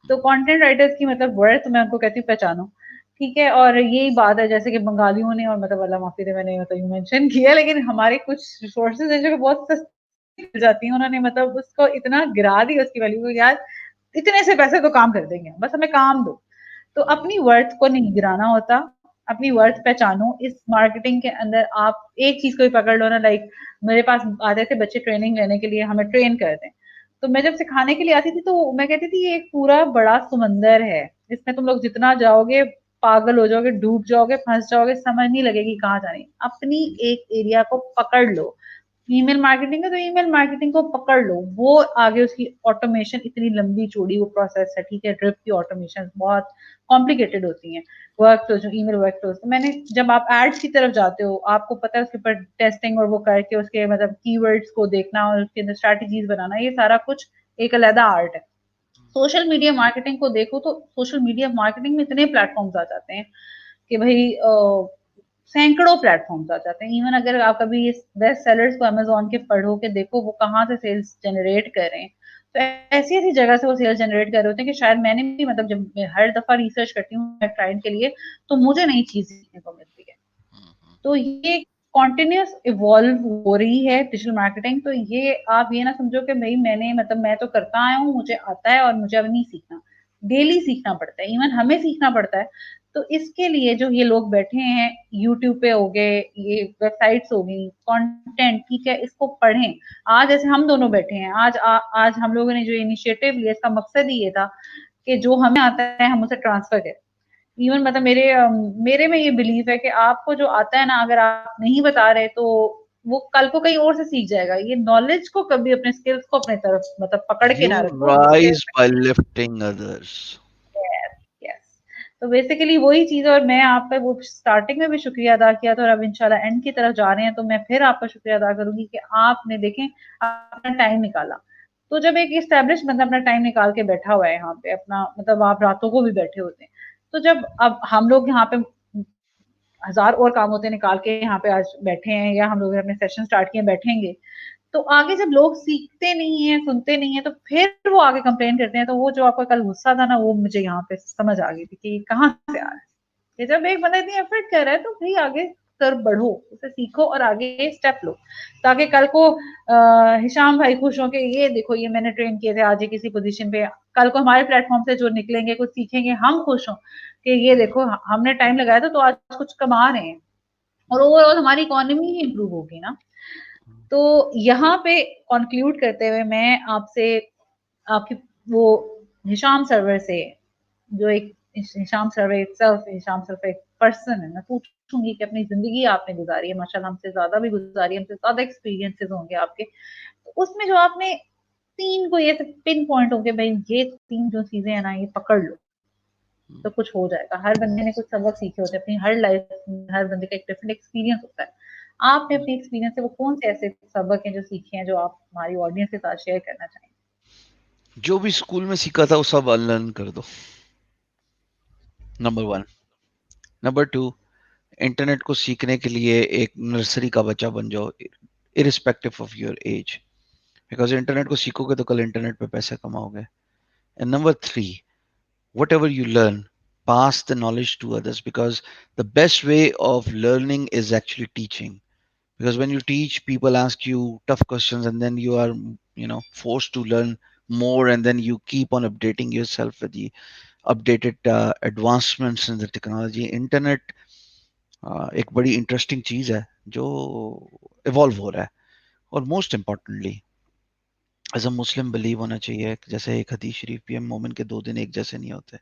तो कंटेंट राइटर्स की मतलब वर्थ मैं उनको कहती हूँ पहचानो, ठीक है। और यही बात है जैसे कि बंगालियों ने, और मतलब अल्लाह माफी दे मैंने मतलब मेंशन किया, लेकिन हमारे कुछ रिसोर्सेज हैं जो बहुत सस्ती मिल जाती हैं, उन्होंने मतलब उसको इतना गिरा दिया उसकी वैल्यू को, यार इतने से पैसे तो काम कर देंगे, बस हमें काम दो। तो अपनी वर्थ को नहीं गिराना होता, अपनी वर्थ पहचानो। इस मार्केटिंग के अंदर आप एक चीज को भी पकड़ लो ना, लाइक मेरे पास आते थे बच्चे ट्रेनिंग लेने के लिए, हमें ट्रेन कर दें। तो मैं जब सिखाने के लिए आती थी तो मैं कहती थी ये एक पूरा बड़ा समंदर है, इसमें तुम लोग जितना जाओगे पागल हो जाओगे, डूब जाओगे, फंस जाओगे, समझ नहीं लगेगी कहाँ जानी। अपनी एक एरिया को पकड़ लो। ईमेल मार्केटिंग है तो ईमेल मार्केटिंग को पकड़ लो, वो आगे उसकी ऑटोमेशन इतनी लंबी चौड़ी वो प्रोसेस है, ठीक है। ड्रिप की ऑटोमेशन बहुत कॉम्प्लिकेटेड होती हैं, वर्क फ्लो जो ईमेल वर्क फ्लो। तो मैंने, जब आप एड्स की तरफ जाते हो आपको पता है उसके ऊपर टेस्टिंग और वो करके उसके मतलब कीवर्ड्स को देखना और उसके अंदर स्ट्रैटेजीज बनाना, ये सारा कुछ एक अलग आर्ट है। सोशल मीडिया मार्केटिंग को देखो तो सोशल मीडिया मार्केटिंग में इतने प्लेटफॉर्म्स आ जाते हैं कि भाई सैकड़ों प्लेटफॉर्म्स आ जाते हैं। इवन अगर आप कभी इस बेस्ट सेलर्स को अमेज़न के पढ़ो के देखो वो कहाँ से सेल्स जनरेट कर रहे हैं, तो ऐसी-ऐसी जगह से वो सेल्स जनरेट कर रहे होते हैं कि शायद मैंने भी मतलब जब मैं हर दफ़ा रिसर्च करती हूँ क्लाइंट के लिए, तो मुझे नई चीज़ सीखने को मिलती है। तो ये कंटीन्यूअस इवॉल्व हो रही है डिजिटल मार्केटिंग, तो ये आप ये ना समझो कि भई मैंने मतलब मैं तो करता आया हूँ, मुझे आता है और मुझे अब नहीं सीखना। डेली सीखना पड़ता है, इवन हमें सीखना पड़ता है। तो इसके लिए जो ये लोग बैठे हैं, यूट्यूब पे हो गए, ये वेबसाइट्स हो गई, कंटेंट ठीक है, इसको पढ़ें। आज जैसे हम दोनों बैठे हैं, आज हम लोगों ने जो इनिशिएटिव लिया इसका मकसद ही ये था कि जो हमें आता है हम उसे ट्रांसफर करें। इवन मतलब मेरे में ये बिलीव है कि आपको जो आता है ना अगर आप नहीं बता रहे तो वो कल को कहीं और से सीख जाएगा। ये नॉलेज को कभी अपने स्किल्स को अपने तरफ मतलब पकड़ के You ना रखो जिससे rise by lifting others. Yes, yes. तो बेसिकली वही चीज़ है और मैं आपका वो स्टार्टिंग में भी शुक्रिया अदा किया था और अब इंशाल्लाह एंड की तरफ जा रहे हैं तो मैं फिर आपका शुक्रिया अदा करूँगी कि आपने देखें अपना टाइम निकाला। तो जब एक एस्टेब्लिश बंदा अपना टाइम निकाल के बैठा हुआ है यहाँ पे अपना मतलब आप रातों को भी बैठे होते हैं। तो जब अब हम लोग यहाँ पे हज़ार और काम होते हैं निकाल के यहाँ पे आज बैठे हैं या हम लोग ने अपने सेशन स्टार्ट किए बैठेंगे, तो आगे जब लोग सीखते नहीं हैं, सुनते नहीं हैं, तो फिर वो आगे कंप्लेन करते हैं, तो वो जो आपका कल गुस्सा था ना, वो मुझे यहाँ पे समझ आ गई थी कि ये कहाँ से आ रहा है। कि जब एक बंदा इतनी एफर्ट कर रहा है, तो भई आगे कर बढ़ो, उसे सीखो और आगे स्टेप लो, ताकि कल को हिशाम भाई खुश हों कि ये देखो ये मैंने ट्रेन किए थे, आज ये किसी पोज़ीशन पे कल को हमारे प्लेटफ़ॉर्म से जो निकलेंगे, कुछ सीखेंगे, हम खुश हों कि ये देखो हमने टाइम लगाया था, तो आज कुछ कमा रहे हैं और ओवरऑल हमारी इकोनॉमी ही इम्प्रूव होगी ना। तो यहाँ पे कॉन्क्लूड करते हुए मैं आपसे आपकी वो हिशाम सर्वर से जो एक Hisham server itself Hisham server एक पर्सन है, मैं पूछूँगी कि अपनी ज़िंदगी आपने गुज़ारी है, माशाल्लाह हमसे ज़्यादा भी गुज़ारी है, हमसे ज़्यादा एक्सपीरियंसेस होंगे आपके। तो उसमें जो आपने 3 कोई ऐसे पिन पॉइंट होंगे भई ये 3 जो चीज़ें हैं ना, ये पकड़ लो, तो कुछ हो जाएगा। हर बंदे ने कुछ सबक सीखे होते हैं, अपनी हर लाइफ़ में हर बंदे का एक डिफरेंट एक्सपीरियंस होता है। आपने अपने एक्सपीरियंस से वो कौन-से ऐसे सबक हैं जो सीखे हैं, जो आप हमारी ऑडियंस के साथ शेयर करना चाहेंगे? जो भी स्कूल में सीखा था वो सब अनलर्न कर दो, number one. Number two, internet को सीखने के लिए एक नर्सरी का बच्चा बन जाओ, irrespective of your age, because internet को सीखोगे तो कल इंटरनेट पे पैसे कमाओगे। And number three, whatever you learn, pass the knowledge to others, because the best way of learning is actually teaching. Because when you teach, people ask you tough questions, and then you are, forced to learn more, and then you keep on updating yourself with the updated advancements in the technology. Internet एक बड़ी इंटरेस्टिंग चीज है जो इवॉल्व हो रहा है। और most importantly, as a Muslim believe होना चाहिए, जैसे एक हदीस शरीफ भी है, मोमिन के 2 दिन एक जैसे नहीं होते।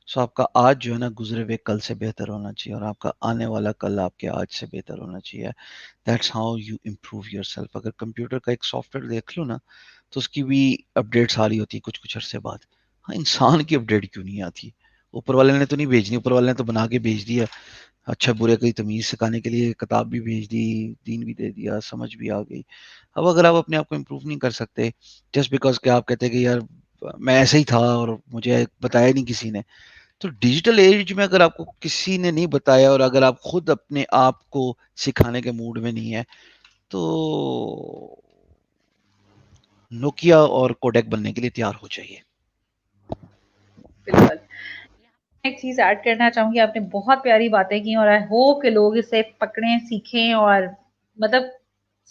सो आपका आज जो है ना, गुजरे हुए कल से बेहतर होना चाहिए, और आपका आने वाला कल आपके आज से बेहतर होना चाहिए। That's how you improve your self. अगर कंप्यूटर का एक सॉफ्टवेयर देख लो ना, तो उसकी भी अपडेट्स आ रही होती है कुछ कुछ अरसे बाद। हाँ, इंसान की अपडेट क्यों नहीं आती? ऊपर वाले ने तो नहीं भेजनी, ऊपर वाले ने तो बना के भेज दिया। अच्छा बुरे की तमीज सिखाने के लिए किताब भी भेज दी, दीन भी दे दिया, समझ भी आ गई। अब अगर आप अपने आप को इम्प्रूव नहीं कर सकते, जस्ट बिकॉज कि आप कहते हैं कि यार मैं ऐसे ही था और मुझे बताया नहीं किसी ने, तो डिजिटल एज में अगर आपको किसी ने नहीं बताया और अगर आप खुद अपने आप को सिखाने के मूड में नहीं है, तो नोकिया और कोडेक बनने के लिए तैयार हो जाइए। बिल्कुल। एक चीज़ ऐड करना चाहूँगी, आपने बहुत प्यारी बातें की और आई होप कि लोग इसे पकड़ें, सीखें और मतलब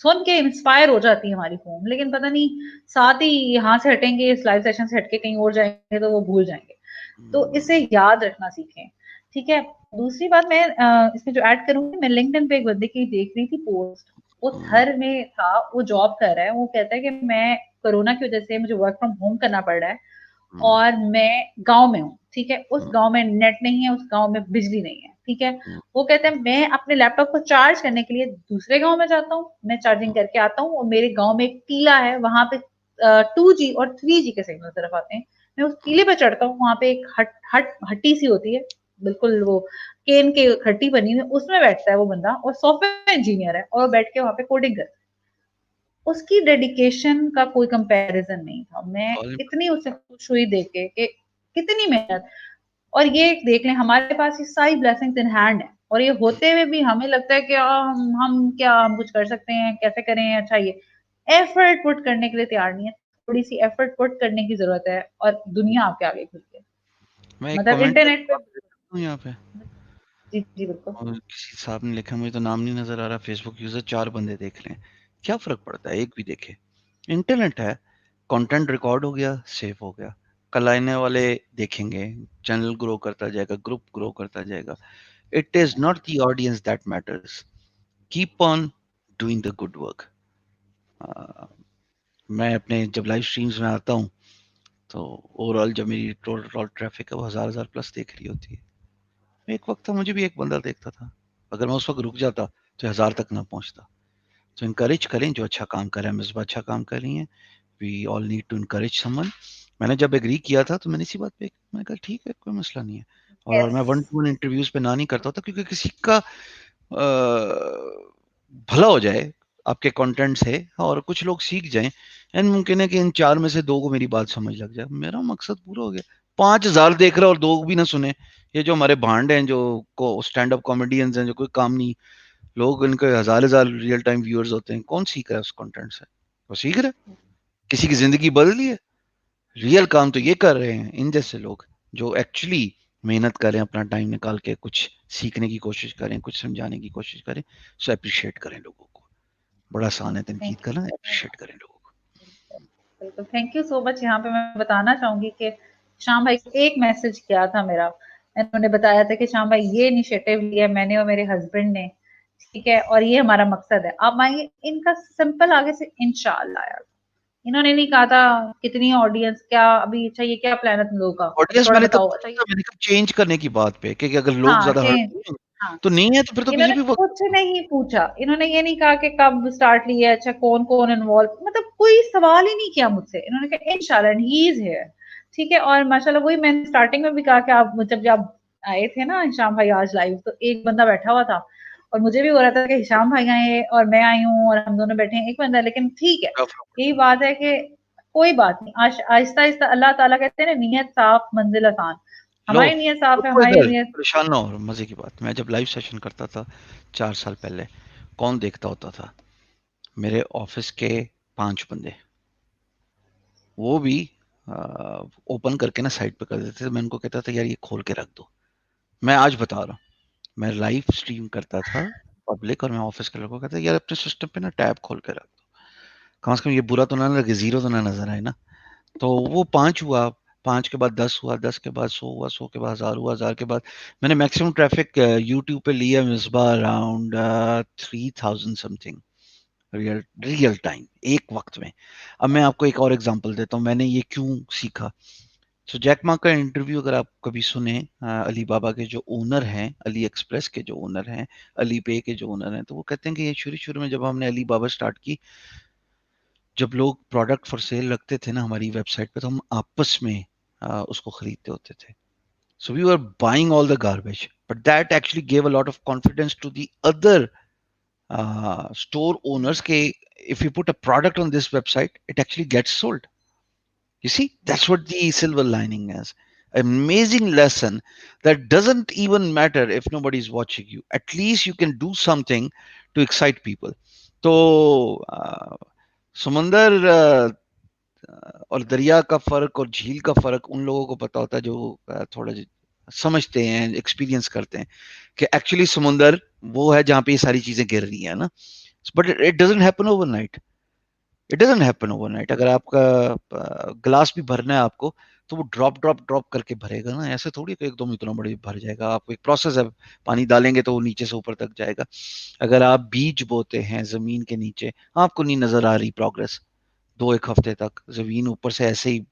सुन के इंस्पायर हो जाती है हमारी फ़ोन, लेकिन पता नहीं साथ ही यहाँ से हटेंगे, इस लाइव सेशन से हट के कहीं और जाएँगे तो वो भूल जाएँगे। तो इसे याद रखना सीखें, ठीक है? दूसरी बात मैं इसमें जो ऐड करूँगी, मैं लिंक्डइन पे एक बंदे की देख रही थी पोस्ट, वो थर में था, वो जॉब कर रहा है, वो कहता है कि मैं कोरोना की वज़ह से मुझे वर्क फ्रॉम होम करना पड़ रहा है और मैं गाँव में हूँ, ठीक है? उस गाँव में नेट नहीं है, उस गाँव में बिजली नहीं है, ठीक है? वो कहते हैं मैं अपने लैपटॉप को चार्ज करने के लिए दूसरे गाँव में जाता हूँ, मैं चार्जिंग करके आता हूँ और मेरे गाँव में एक टीला है, वहाँ पे 2G और 3G के सिग्नल सिर्फ आते हैं। मैं उस टीले पे चढ़ता हूँ, वहाँ पे एक हट्टी-सी होती है, बिल्कुल वो केन की हट्टी बनी हुई है, उसमें बैठता है वो बंदा और सॉफ्टवेयर इंजीनियर है और वो बैठ के वहाँ पे कोडिंग करता है। उसकी डेडिकेशन का कोई कंपैरिज़न नहीं था। मैं और इतनी उससे खुश हुई देख के कि कितनी मेहनत और ये देख लें हमारे पास ये सारी ब्लेसिंग्स इन हैंड है और ये होते हुए भी हमें लगता है कि हम क्या हम कुछ कर सकते हैं, कैसे करें अच्छा ये एफर्ट पुट करने के लिए तैयार नहीं है। थोड़ी सी एफर्ट पुट करने की जरूरत है और दुनिया आपके आगे खुलती है। मैं एक मतलब कमेंट इंटरनेट पे हूँ यहाँ पे, जी जी बिल्कुल। और किसी साहब ने लिखा, मुझे तो नाम नहीं नजर आ रहा, फेसबुक यूजर 4 बंदे देख रहे हैं, क्या फर्क पड़ता है, एक भी देखे, इंटरनेट है, कंटेंट रिकॉर्ड हो गया, सेव हो गया, कल आने वाले देखेंगे, चैनल ग्रो करता जाएगा, ग्रुप ग्रो करता जाएगा। It is not the audience that matters, keep on doing the good work. मैं अपने जब लाइव स्ट्रीम्स में आता हूँ तो ओवरऑल जब मेरी टोटल ट्रैफिक है वो 1000 प्लस देख रही होती है। एक वक्त था मुझे भी एक बंदा देखता था, अगर मैं उस वक्त रुक जाता तो 1000 तक ना पहुंचता। तो इनकरेज करें जो अच्छा काम कर रहे हैं, मिसबा अच्छा काम कर रही हैं, we all need to encourage someone. मैंने जब एग्री किया था तो मैंने इसी बात पे मैंने कहा ठीक है, कोई मसला नहीं है। और यस। मैं 1-to-1 इंटरव्यूज पे ना नहीं करता होता, क्योंकि किसी का भला हो जाए आपके कंटेंट से और कुछ लोग सीख जाएं, एंड मुमकिन है कि इन 4 में से 2 को मेरी बात समझ लग जाए, मेरा मकसद पूरा हो गया। 5000 देख रहे और 2 भी ना सुने, ये जो हमारे भांड हैं, जो को स्टैंड अप कॉमेडियंस हैं, जो कोई काम नहीं, लोग इनके हजार हजार रियल टाइम व्यूअर्स होते हैं, कौन सीख रहा है उस कंटेंट से? वो सीख रहा है, किसी की जिंदगी बदली है। रियल काम तो ये कर रहे हैं इन जैसे लोग, जो एक्चुअली मेहनत करें, अपना टाइम निकाल के कुछ सीखने की कोशिश करें, कुछ समझाने की कोशिश करें। सो अप्रिशिएट करें लोगों को, बड़ा आसान है तनकीद थैंक यू करना, सो मच। अप्रिशिएट करें लोगों को। बिल्कुल, थैंक यू सो मच। यहाँ पे मैं बताना चाहूँगी कि श्याम भाई एक मैसेज किया था मेरा, उन्होंने बताया था कि श्याम भाई ये इनिशिएटिव लिया मैंने और मेरे हस्बैंड ने, ठीक है, और ये हमारा मकसद है, आप आएंगे, इनका सिंपल आगे से इंशाल्लाह आया। इन्होंने नहीं कहा था कितनी ऑडियंस, क्या अभी, अच्छा ये क्या प्लान है तुम लोगों का, अच्छा ऑडियंस थोड़ा मैंने तब बताओ, अच्छा पूछा ये था, मैंने कहा चेंज करने की बात पे, कि अगर लोग हाँ ज्यादा हर्ट चेंज, नहीं होंगे, हाँ। तो नहीं है तो फिर तो किसी इन्होंने भी कुछ वक्त। नहीं पूछा, इन्होंने ये नहीं कहा कि कब स्टार्ट लिया है, अच्छा कौन कौन इन्वॉल्व, मतलब कोई सवाल ही नहीं किया मुझसे, इन्होंने कहा इंशाल्लाह ही इज हियर, ठीक है। और माशाल्लाह वही मैंने स्टार्टिंग में भी कहा कि आप जब आप आए थे ना हिशाम भाई आज लाइव, तो एक बंदा बैठा हुआ था और मुझे भी हो रहा था कि हिशाम भाई आए और मैं आई हूँ और हम दोनों बैठे हैं, एक बंदा, लेकिन ठीक है, यही बात है कि कोई बात नहीं, आहिस्ता आहिस्ता, अल्लाह ताला कहते हैं ना, नीयत साफ मंजिल आसान। लो, हमारी नीयत साफ है, रुको हमारी इधर, नीयत। परेशान ना हो, मजे की बात, मैं जब लाइव सेशन करता था 4 साल पहले, कौन देखता होता था? मेरे ऑफिस के 5 बंदे, वो भी ओपन करके ना साइड पे कर देते थे। मैं उनको कहता था यार ये खोल के रख दो। मैं आज बता रहा हूँ, मैं लाइव स्ट्रीम करता था पब्लिक, और मैं ऑफिस के लोगों को कहता यार अपने सिस्टम पे ना टैब खोल के रख दो, कम से कम ये बुरा तो ना लगे, जीरो तो ना नजर आए ना। तो वो 5 हुआ, 5 के बाद 10 हुआ, 10 के बाद 100 हुआ, 100 के बाद 1000 हुआ, 1000 के बाद मैंने मैक्सिमम ट्रैफिक यूट्यूब पे लिया Misbah around 3000 something, real real time एक वक्त में। अब मैं आपको एक और एग्जांपल देता हूँ, मैंने ये क्यों सीखा। सो जैक मा का इंटरव्यू अगर आप कभी सुने, अली बाबा के जो ओनर हैं, अली एक्सप्रेस के जो ओनर हैं, अली पे के जो ओनर हैं, तो वो कहते हैं कि ये शुरू शुरू में जब हमने अली बाबा स्टार्ट की, जब लोग प्रोडक्ट फॉर सेल रखते थे ना हमारी वेबसाइट पे, तो हम आपस में उसको खरीदते होते थे। So we were buying all the garbage, but that actually gave a lot of confidence to the other store owners ke if you put a product on this website, it actually gets sold. You see, that's what the silver lining is. Amazing lesson that doesn't even matter if nobody is watching you. At least you can do something to excite people. तो समंदर और दरिया का फर्क और झील का फर्क उन लोगों को पता होता है जो थोड़ा समझते हैं, एक्सपीरियंस करते हैं, कि एक्चुअली समुंदर वो है जहाँ पे ये सारी चीजें गिर रही है ना। But it doesn't happen overnight, it doesn't happen overnight. अगर आपका ग्लास भी भरना है आपको, तो वो ड्रॉप ड्रॉप ड्रॉप करके भरेगा ना, ऐसे थोड़ी कि एकदम इतना बड़े भर जाएगा। आपको एक प्रोसेस है, पानी डालेंगे तो वो नीचे से ऊपर तक जाएगा। अगर आप बीज बोते हैं जमीन के नीचे, आपको नहीं नजर आ रही प्रोग्रेस 2-1 हफ्ते तक, जमीन ऊपर से ऐसे ही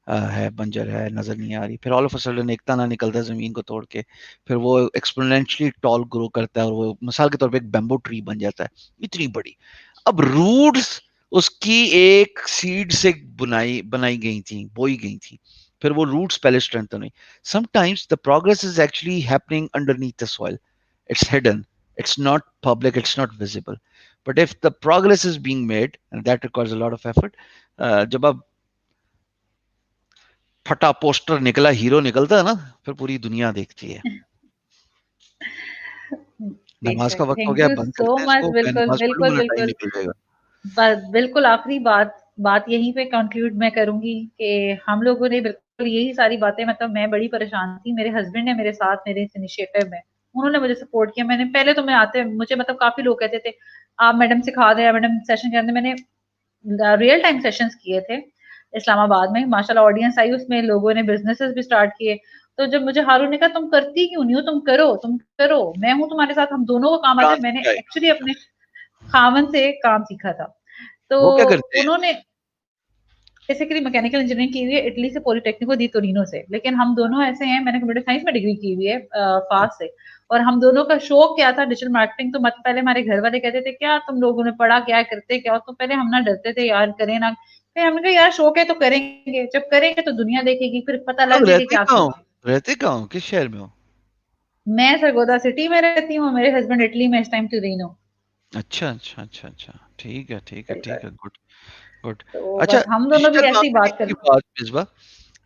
है, बंजर है, नजर नहीं आ रही, फिर ऑल ऑफ अ सडन एक तना निकलता है जमीन को तोड़ के, फिर वो एक्सपोनेंशियली टॉल ग्रो करता है, और वो मिसाल के तौर पे एक बैम्बू ट्री बन जाता है, इतनी बड़ी। अब रूट्स उसकी एक सीड से बुनाई बनाई गई थी, बोई गई थी, फिर वो रूट्स पहले स्ट्रेंथन हुई। Sometimes the progress is actually happening underneath the soil, it's hidden, it's not public, it's not visible. But if the progress is being made, and that requires a lot of effort, जब आप फटा पोस्टर निकला हीरो निकलता है ना, फिर पूरी दुनिया देखती है। नमाज का बेशक, वक्त हो थैंक गया, यू बंद सो करते हैं मच। इसको, मैं बिल्कुल नमाज पढ़ूं, बिल्कुल मेरा टाइम बिल्कुल, निकल जाएगा। बिल्कुल आखिरी बात बात यहीं पे कंक्लूड मैं करूंगी कि हम लोगों ने बिल्कुल यही सारी बातें, मतलब मैं बड़ी परेशान थी, मेरे हस्बैंड ने मेरे साथ मेरे इस इनिशिएटिव में, उन्होंने मुझे सपोर्ट किया। मैंने पहले तो मैं आते मुझे मतलब काफी लोग कहते थे आप मैडम सिखा दें, मैडम सेशन करने, मैंने रियल टाइम सेशंस किए थे इस्लामाबाद में, माशाल्लाह ऑडियंस आई, उसमें लोगों ने बिजनेसेस भी स्टार्ट किए। तो जब मुझे हारून ने कहा तुम करती क्यों नहीं हो, तुम करो, मैं हूँ तुम्हारे साथ, हम दोनों को काम आते हैं, चांस मैंने क्या है? एक्चुअली अपने खामन से काम सीखा था। तो वो क्या करते हैं? उन्होंने बेसिकली मैकेनिकल इंजीनियरिंग की हुई है इटली से, पॉलिटेक्निको दी टोरिनो से, लेकिन हम दोनों ऐसे हैं, मैंने कंप्यूटर साइंस में डिग्री की हुई है फास्ट से, और हम दोनों का शौक क्या था, डिजिटल मार्केटिंग। तो मत पहले हमारे घर वाले कहते थे क्या तुम लोगों ने पढ़ा, क्या करते क्या हो, तो पहले हम ना डरते थे यार करें ना, फिर हमने कहा यार शौक है तो करेंगे, जब करेंगे तो दुनिया देखेगी, फिर पता आप लग जाएगा रहते क्या कहाँ हो? करना है। रहते कहाँ हो? किस शहर में हो? मैं सरगोदा सिटी में रहती हूँ, मेरे हस्बैंड इटली में इस टाइम टोरिनो। अच्छा, अच्छा, अच्छा, अच्छा। ठीक है, ठीक है, ठीक बिल्कुल। है। Good, good. तो अच्छा, बस हम दोनों भी डिजिटल ऐसी बात मार्केटिंग कर। की बात मिसबा,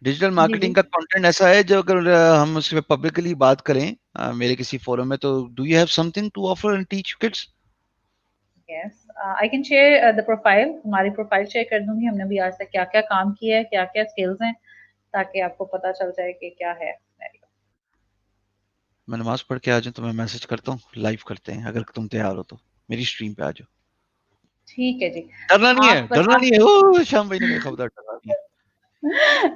डिजिटल जी जी। मार्केटिंग का कंटेंट ऐसा है जो अगर हम उसमें पब्लिकली बात करें मेरे किसी फोरम में, तो do you have something to offer and teach kids? Yes, I can share the profile, हमारी प्रोफाइल शेयर कर दूंगी, हमने भी आज तक क्या क्या काम किया है, क्या क्या स्किल्स हैं, ताकि आपको पता चल जाए कि क्या है scenario। मैं नमाज पढ़ के आ जाऊं तो मैं मैसेज करता हूँ, लाइव करते हैं अगर तुम तैयार हो तो, मेरी स्ट्रीम पे आ जाओ। ठीक है जी। डरना नहीं है, आप बस डरना आप नहीं है। ओ शाम भाई ने कहा खबरदार, डरना नहीं है।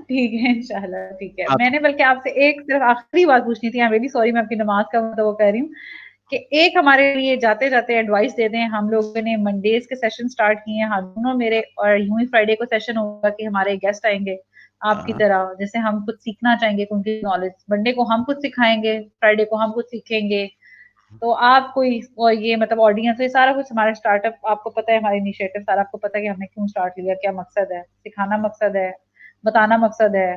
ठीक है इंशाल्लाह, ठीक है। हाँ, मैंने बल्कि आपसे एक सिर्फ आखिरी बात पूछनी थी, आई एम वेरी सॉरी, मैं आपकी नमाज का मतलब वो कह रही हूँ कि एक हमारे लिए जाते जाते एडवाइस दे दें। हम लोगों ने मंडेज के सेशन स्टार्ट किए हैं, हारूनों मेरे, और यूं ही फ्राइडे को सेशन होगा कि हमारे गेस्ट आएंगे आपकी हाँ। तरह, जैसे हम कुछ सीखना चाहेंगे उनकी नॉलेज, मंडे को हम कुछ सिखाएंगे, फ्राइडे को हम कुछ सीखेंगे। तो आप कोई, और ये मतलब ऑडियंस, ये सारा कुछ हमारा स्टार्टअप, आपको पता है हमारा इनिशिएटिव सारा, आपको पता है कि हमने क्यों स्टार्ट लिया, क्या मकसद है, सिखाना मकसद है, बताना मकसद है,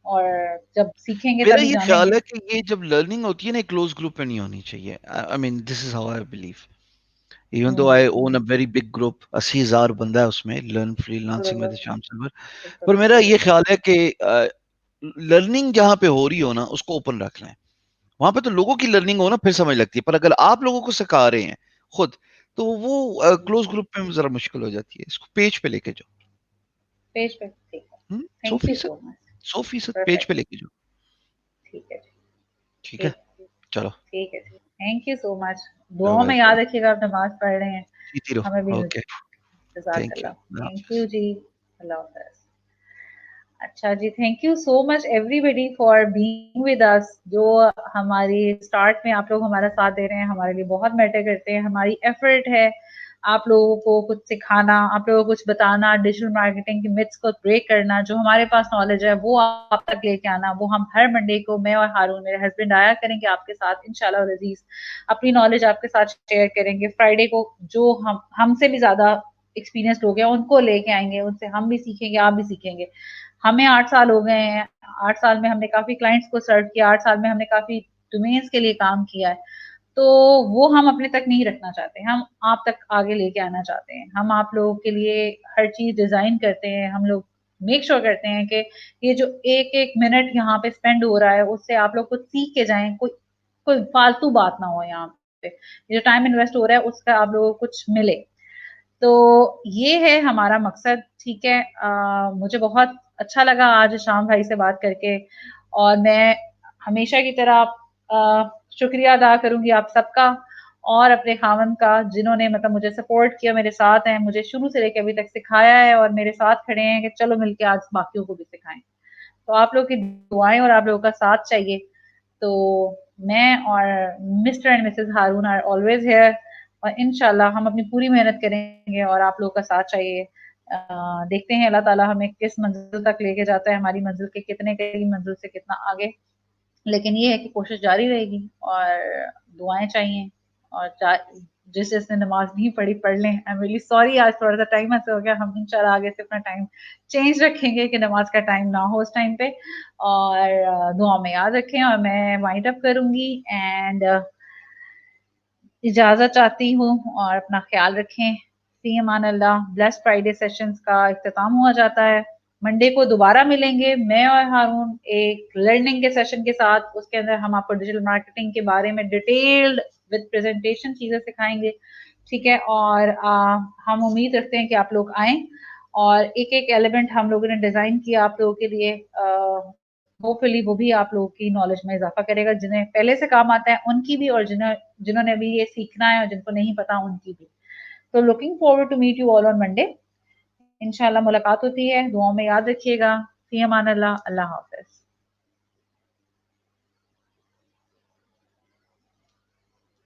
और जब सीखेंगे मेरा तभी ये ख्याल जानेंगे। है कि ये जब लर्निंग होती है ना, क्लोज ग्रुप में नहीं होनी चाहिए। I mean this is how I believe. Even though I own a very big group, 80,000 बंदा है उसमें, लर्न फ्रीलांसिंग विद बिल्कुल श्याम सरवर। बिल्कुल पर मेरा ये ख्याल है कि लर्निंग जहाँ पे हो रही हो ना, उसको ओपन रख लें। वहां पे तो लोगों की लर्निंग हो ना, फिर समझ लगती है। पर अगर आप लोगों को सिखा रहे हैं खुद, तो वो क्लोज ग्रुप में जरा मुश्किल हो जाती है। इसको पेज पे लेके जाओ। पेज पे, ठीक है। सौ थैंक यू फीसद सो मच। 100% page perfect. पे लेके जाओ। ठीक है जी। ठीक है, ठीक। चलो। ठीक है जी, थैंक यू सो मच। दुआओं में वेलकम। याद रखिएगा, आप नमाज पढ़ रहे हैं, जीती हमें भी रहो। ओके। थैंक जज़ाकल्लाह। यू। Thank you ji. अल्लाह हाफ़िज़। अच्छा जी, thank you so much everybody for being with us. जो हमारी स्टार्ट में आप लोग हमारा साथ दे रहे हैं, हमारे लिए बहुत मैटर करते हैं। हमारी एफर्ट है आप लोगों को कुछ सिखाना, आप लोगों को कुछ बताना, डिजिटल मार्केटिंग के मिथ्स को ब्रेक करना, जो हमारे पास नॉलेज है वो आप तक लेके आना। वो हम हर मंडे को, मैं और हारून मेरे हस्बैंड आया करेंगे आपके साथ इंशाल्लाह और अजीज, अपनी नॉलेज आपके साथ शेयर करेंगे। फ्राइडे को जो हम हमसे भी ज्यादा एक्सपीरियंस लोग हैं उनको लेके आएंगे, उनसे हम भी सीखेंगे, आप भी सीखेंगे। हमें 8 साल हो गए हैं, 8 साल में हमने काफ़ी क्लाइंट्स को सर्व किया, 8 साल में हमने काफ़ी डोमेन्स के लिए काम किया है। तो वो हम अपने तक नहीं रखना चाहते, हम आप तक आगे लेके आना चाहते हैं। हम आप लोगों के लिए हर चीज़ डिज़ाइन करते हैं, हम लोग मेक श्योर करते हैं कि ये जो 1-1 मिनट यहाँ पे स्पेंड हो रहा है, उससे आप लोग कुछ सीख के जाएँ, कोई कोई फालतू बात ना हो यहाँ पे। ये जो टाइम इन्वेस्ट हो रहा है, उसका आप लोगों को कुछ मिले। तो ये है हमारा मकसद, ठीक है। मुझे बहुत अच्छा लगा आज शाम भाई से बात करके, और मैं हमेशा की तरह शुक्रिया अदा करूंगी आप सबका और अपने खामन का, जिन्होंने मतलब मुझे सपोर्ट किया, मेरे साथ हैं, मुझे शुरू से लेकर अभी तक सिखाया है और मेरे साथ खड़े हैं कि चलो मिलके आज बाकियों को भी सिखाएं। तो आप लोग की दुआएं और आप लोगों का साथ चाहिए। तो मैं और Mr and Mrs Haroon are always here, और इंशाल्लाह हम अपनी पूरी मेहनत करेंगे और आप लोगों का साथ चाहिए। देखते हैं अल्लाह ताला हमें किस मंजिल तक लेके जाता है, हमारी मंजिल के कितने करीब, मंजिल से कितना आगे। लेकिन ये है कि कोशिश जारी रहेगी और दुआएं चाहिए, और जिस जिसने नमाज नहीं पढ़ी पढ़ लें। आई एम रियली सॉरी, आज थोड़ा सा टाइम ऐसे हो गया, हम इंशाल्लाह आगे से अपना टाइम चेंज रखेंगे कि नमाज का टाइम ना हो उस टाइम पे। और दुआ में याद रखें, और मैं वाइंड अप करूंगी एंड इजाजत चाहती हूँ, और अपना ख्याल रखें। फ़ी अमान अल्लाह। ब्लेस्ड फ्राइडे सेशंस का इख्तिताम हुआ जाता है। मंडे को दोबारा मिलेंगे मैं और हारून एक लर्निंग के सेशन के साथ, उसके अंदर हम आपको डिजिटल मार्केटिंग के बारे में डिटेल्ड विद प्रेजेंटेशन चीजें सिखाएंगे, ठीक है। और हम उम्मीद रखते हैं कि आप लोग आएं और एक-एक एलिमेंट हम लोगों ने डिज़ाइन किया आप लोगों के लिए होपफुली वो भी आप लोगों की नॉलेज में इज़ाफ़ा करेगा, जिन्हें पहले से काम आता है उनकी भी और जिन्होंने अभी ये सीखना है और जिनको नहीं पता उनकी भी। तो looking forward to meet you all on Monday. इंशाल्लाह मुलाकात होती है, दुआओं में याद रखिएगा। फ़ी अमान अल्लाह, अल्लाह हाफ़िज़।